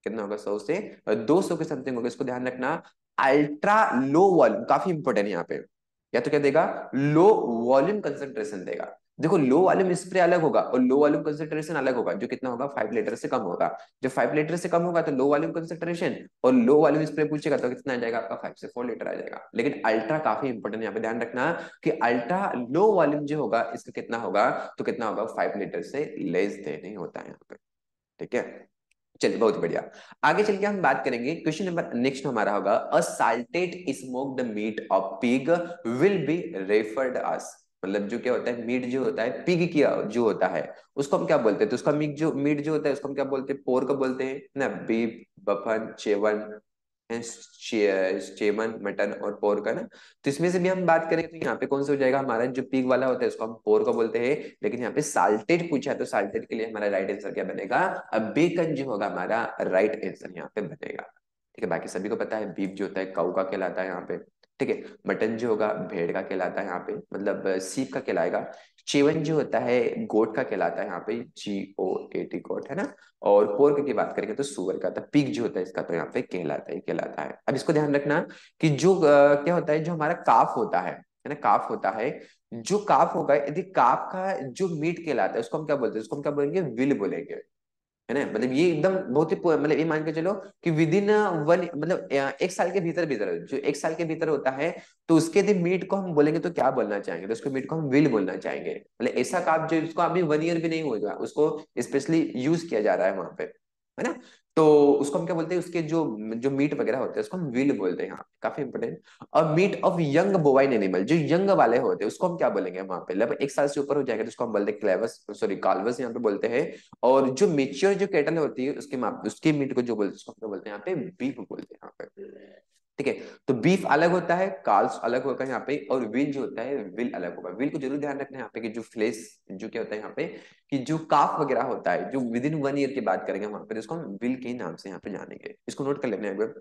कितना होगा, 100 से 200 के समथिंग होगा, इसको ध्यान रखना। अल्ट्रा लो वॉल्यूम काफी इंपॉर्टेंट है यहाँ पे, या तो क्या देगा, लो वॉल्यूम कंसेंट्रेशन देगा। देखो लो वॉल्यूम स्प्रे अलग होगा और लो वॉल्यूम कंसेंट्रेशन अलग होगा, जो कितना होगा, 5 लीटर से कम होगा। जब 5 लीटर से कम होगा तो लो वॉल्यूम कंसेंट्रेशन, और लो वॉल्यूम स्प्रे पूछेगा तो कितना आ जाएगा आपका, 5 से 4 लीटर आ जाएगा। लेकिन अल्ट्रा काफी इंपॉर्टेंट यहाँ पे ध्यान रखना, कि अल्ट्रा लो वॉल्यूम जो होगा इसका कितना होगा, तो कितना होगा, 5 लीटर से लेस देन ही होता है यहाँ पे। ठीक है, चलिए बहुत बढ़िया। आगे चल के हम बात करेंगे, क्वेश्चन नंबर नेक्स्ट हमारा होगा, a salted smoked meat of pig will be referred as. मतलब जो क्या होता है, मीट जो होता है पिग की जो होता है उसको हम क्या बोलते हैं, तो उसका मीट जो होता है उसको हम क्या बोलते हैं, पोर्क बोलते हैं ना, बीफ, बफन, चेवन, चेमन, मटन और पोर्क, है ना। तो इसमें से भी हम बात करें तो यहाँ पे कौन सा हो जाएगा हमारा, जो पिग वाला होता है उसको हम पोर्क बोलते हैं, लेकिन यहाँ पे साल्टेड पूछा है तो साल्टेड के लिए हमारा राइट आंसर क्या बनेगा, अब बेकन जो होगा हमारा राइट आंसर यहाँ पे बनेगा। ठीक है, बाकी सभी को पता है बीफ जो होता है काऊ का कहलाता है यहाँ पे। ठीक है, मटन जो होगा भेड़ का कहलाता है यहाँ पे, मतलब सीप का कहलाएगा। चेवन जो होता है गोट का कहलाता है यहाँ पे, GOAT गोट, है ना। और पोर्क की बात करेंगे तो सुअर का, तो पिग जो होता है इसका तो यहाँ पे कहलाता है। अब इसको ध्यान रखना कि जो क्या होता है, जो हमारा काफ होता है ना, काफ होता है, जो काफ होगा, यदि काफ का जो मीट कहलाता है उसको हम क्या बोलते हैं, उसको हम क्या बोलेंगे, विल बोलेंगे, है ना। मतलब ये एकदम बहुत ही मतलब ये मान के चलो कि विद इन वन, मतलब 1 साल के भीतर भीतर, जो 1 साल के भीतर होता है, तो उसके यदि मीट को हम बोलेंगे तो क्या बोलना चाहेंगे, तो उसको मीट को हम विल बोलना चाहेंगे। मतलब ऐसा काम जो इसको अभी 1 ईयर भी नहीं होगा उसको स्पेशली यूज किया जा रहा है वहां पे, है ना। तो उसको हम क्या बोलते हैं, उसके जो जो मीट वगैरह होते हैं उसको हम विल बोलते हैं, हाँ काफी इंपोर्टेंट। और meat of young bovine animal, जो यंग वाले होते हैं उसको हम क्या बोलेंगे वहां पे, लगभग 1 साल से ऊपर हो जाएगा तो उसको हम बोलते हैं क्लेवस, सॉरी काल्वस यहाँ पे बोलते हैं। और जो मेच्योर जो कैटल होती है उसके मीट को जो बोलते हैं उसको हम क्या बोलते हैं यहाँ पे, बीफ बोलते हैं यहाँ पे। ठीक है। तो बीफ अलग होता है, काल्स अलग होगा यहाँ पे, और विल जो होता है विल अलग होगा। विल को जरूर ध्यान रखना है यहाँ पे कि जो फ्लेश जो क्या होता है यहाँ पे, कि जो काफ वगैरह होता है जो विद इन 1 ईयर की बात करेंगे वहां पर, इसको हम विल के नाम से यहाँ पे जानेंगे, इसको नोट कर लेना है।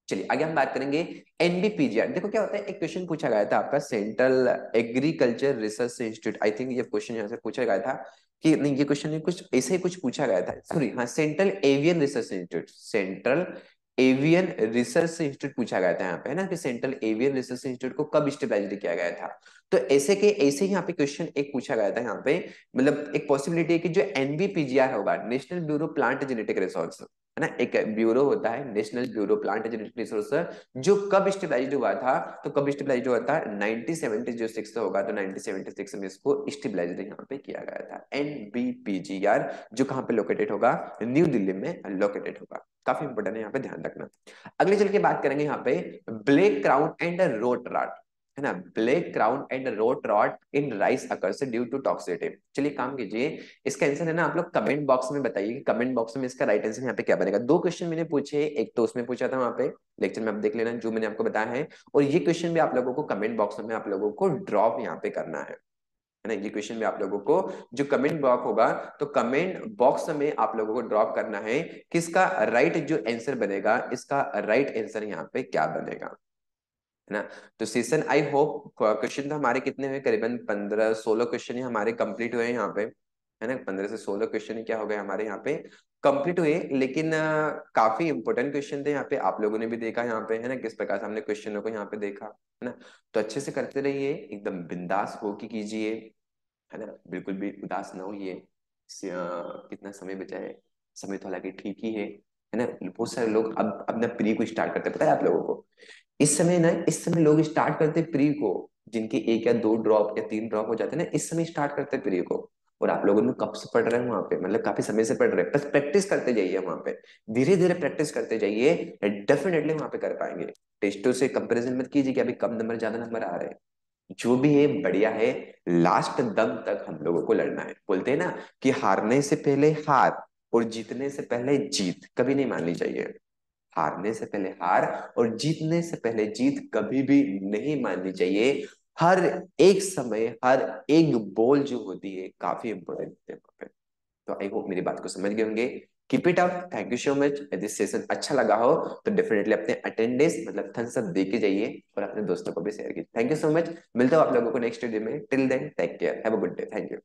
चलिए आगे हम बात करेंगे एनबीपीजीआर। देखो क्या होता है, एक क्वेश्चन पूछा गया था आपका central agriculture research institute, I think ये क्वेश्चन यहाँ से पूछा गया था कि नहीं, ये क्वेश्चन कुछ ऐसे ही कुछ पूछा गया था, सॉरी हाँ, central avian research institute, central avian research institute पूछा गया था यहाँ पे, है ना, कि सेंट्रल एवियन रिसर्च इंस्टीट्यूट को कब स्टेबलाइज किया गया था। तो ऐसे ही यहाँ पे क्वेश्चन एक पूछा गया था यहाँ पे, मतलब एक पॉसिबिलिटी है कि जो एनबीपीजीआर होगा, national bureau plant genetic resource, है ना, एक ब्यूरो होता है national bureau plant genetic resource, जो कब स्टेबलाइज हुआ था, तो कब स्टेबलाइज हुआ था 1976 होगा, तो 1976 में इसको स्टेबलाइज यहाँ पे किया गया था एनबीपीजीआर, जो कहाँ पे लोकेटेड होगा, न्यू दिल्ली में लोकेटेड होगा। काफी इंपोर्टेंट है, यहाँ पे ध्यान रखना। अगले चल के बात करेंगे यहाँ पे black crown and root rot, है ना, black crown and root rot in rice occurs due to toxicity. चलिए काम कीजिए, इसका आंसर है ना आप लोग कमेंट बॉक्स में बताइए कि कमेंट बॉक्स में इसका राइट आंसर यहाँ पे क्या बनेगा। दो क्वेश्चन मैंने पूछे, एक तो उसमें पूछा था वहां पे लेक्चर में, आप देख लेना जो मैंने आपको बताया है, और ये क्वेश्चन भी आप लोगों को कमेंट बॉक्स में आप लोगों को ड्रॉप यहाँ पे करना है ना, ये क्वेश्चन भी आप लोगों को जो कमेंट बॉक्स होगा, तो कमेंट बॉक्स में आप लोगों को ड्रॉप करना है किसका राइट जो आंसर बनेगा, इसका राइट आंसर यहाँ पे क्या बनेगा, है ना। तो सेशन आई होप, क्वेश्चन तो हमारे कितने हुए, करीबन 15-16 क्वेश्चन ही हमारे कंप्लीट हुए हैं यहाँ पे, है ना, 15 से 16 क्वेश्चन ही क्या हो गए हमारे यहाँ पे कंप्लीट हुए, लेकिन काफी इंपॉर्टेंट क्वेश्चन थे यहाँ पे, आप लोगों ने भी देखा यहाँ पे, है ना, किस प्रकार से हमने क्वेश्चनों को यहाँ पे देखा, है ना। तो अच्छे से करते रहिए, एकदम बिंदास होके कीजिए, है ना, बिल्कुल भी उदास ना होइए। कितना समय बचा है, समय तो हालांकि ठीक ही है ना। बहुत सारे लोग अब ना प्री को स्टार्ट करते हैं, पता है आप लोगों को, इस समय लोग स्टार्ट करते प्री को, जिनके 1 या 2 ड्रॉप या 3 ड्रॉप हो जाते हैं ना, इस समय स्टार्ट करते प्री को। और आप लोगों ने कब से पढ़ रहे हैं वहां पे, मतलब काफी समय से पढ़ रहे हैं, बस प्रैक्टिस करते जाइए वहां पे, धीरे धीरे प्रैक्टिस करते जाइए, डेफिनेटली वहां पे कर पाएंगे। टेस्टों से कंपैरिजन मत कीजिए कि अभी कम नंबर ज्यादा नंबर आ रहे हैं, जो भी है बढ़िया है, लास्ट दम तक हम लोगों को लड़ना है। बोलते हैं ना कि हारने से पहले हार और जीतने से पहले जीत कभी नहीं माननी चाहिए, हारने से पहले हार और जीतने से पहले जीत कभी भी नहीं माननी चाहिए। हर एक समय, हर एक बॉल जो होती है काफी इंपॉर्टेंट होती है वहां पे। तो आई होप मेरी बात को समझ गए होंगे। Keep it up, thank you so much. यदि सेशन अच्छा लगा हो तो डेफिनेटली अपने अटेंडेंस मतलब थम्स अप दे के जाइए, और अपने दोस्तों को भी शेयर कीजिए। थैंक यू सो मच, मिलता हूँ आप लोगों को नेक्स्ट वीडियो में, till then take care, have a good day, thank you.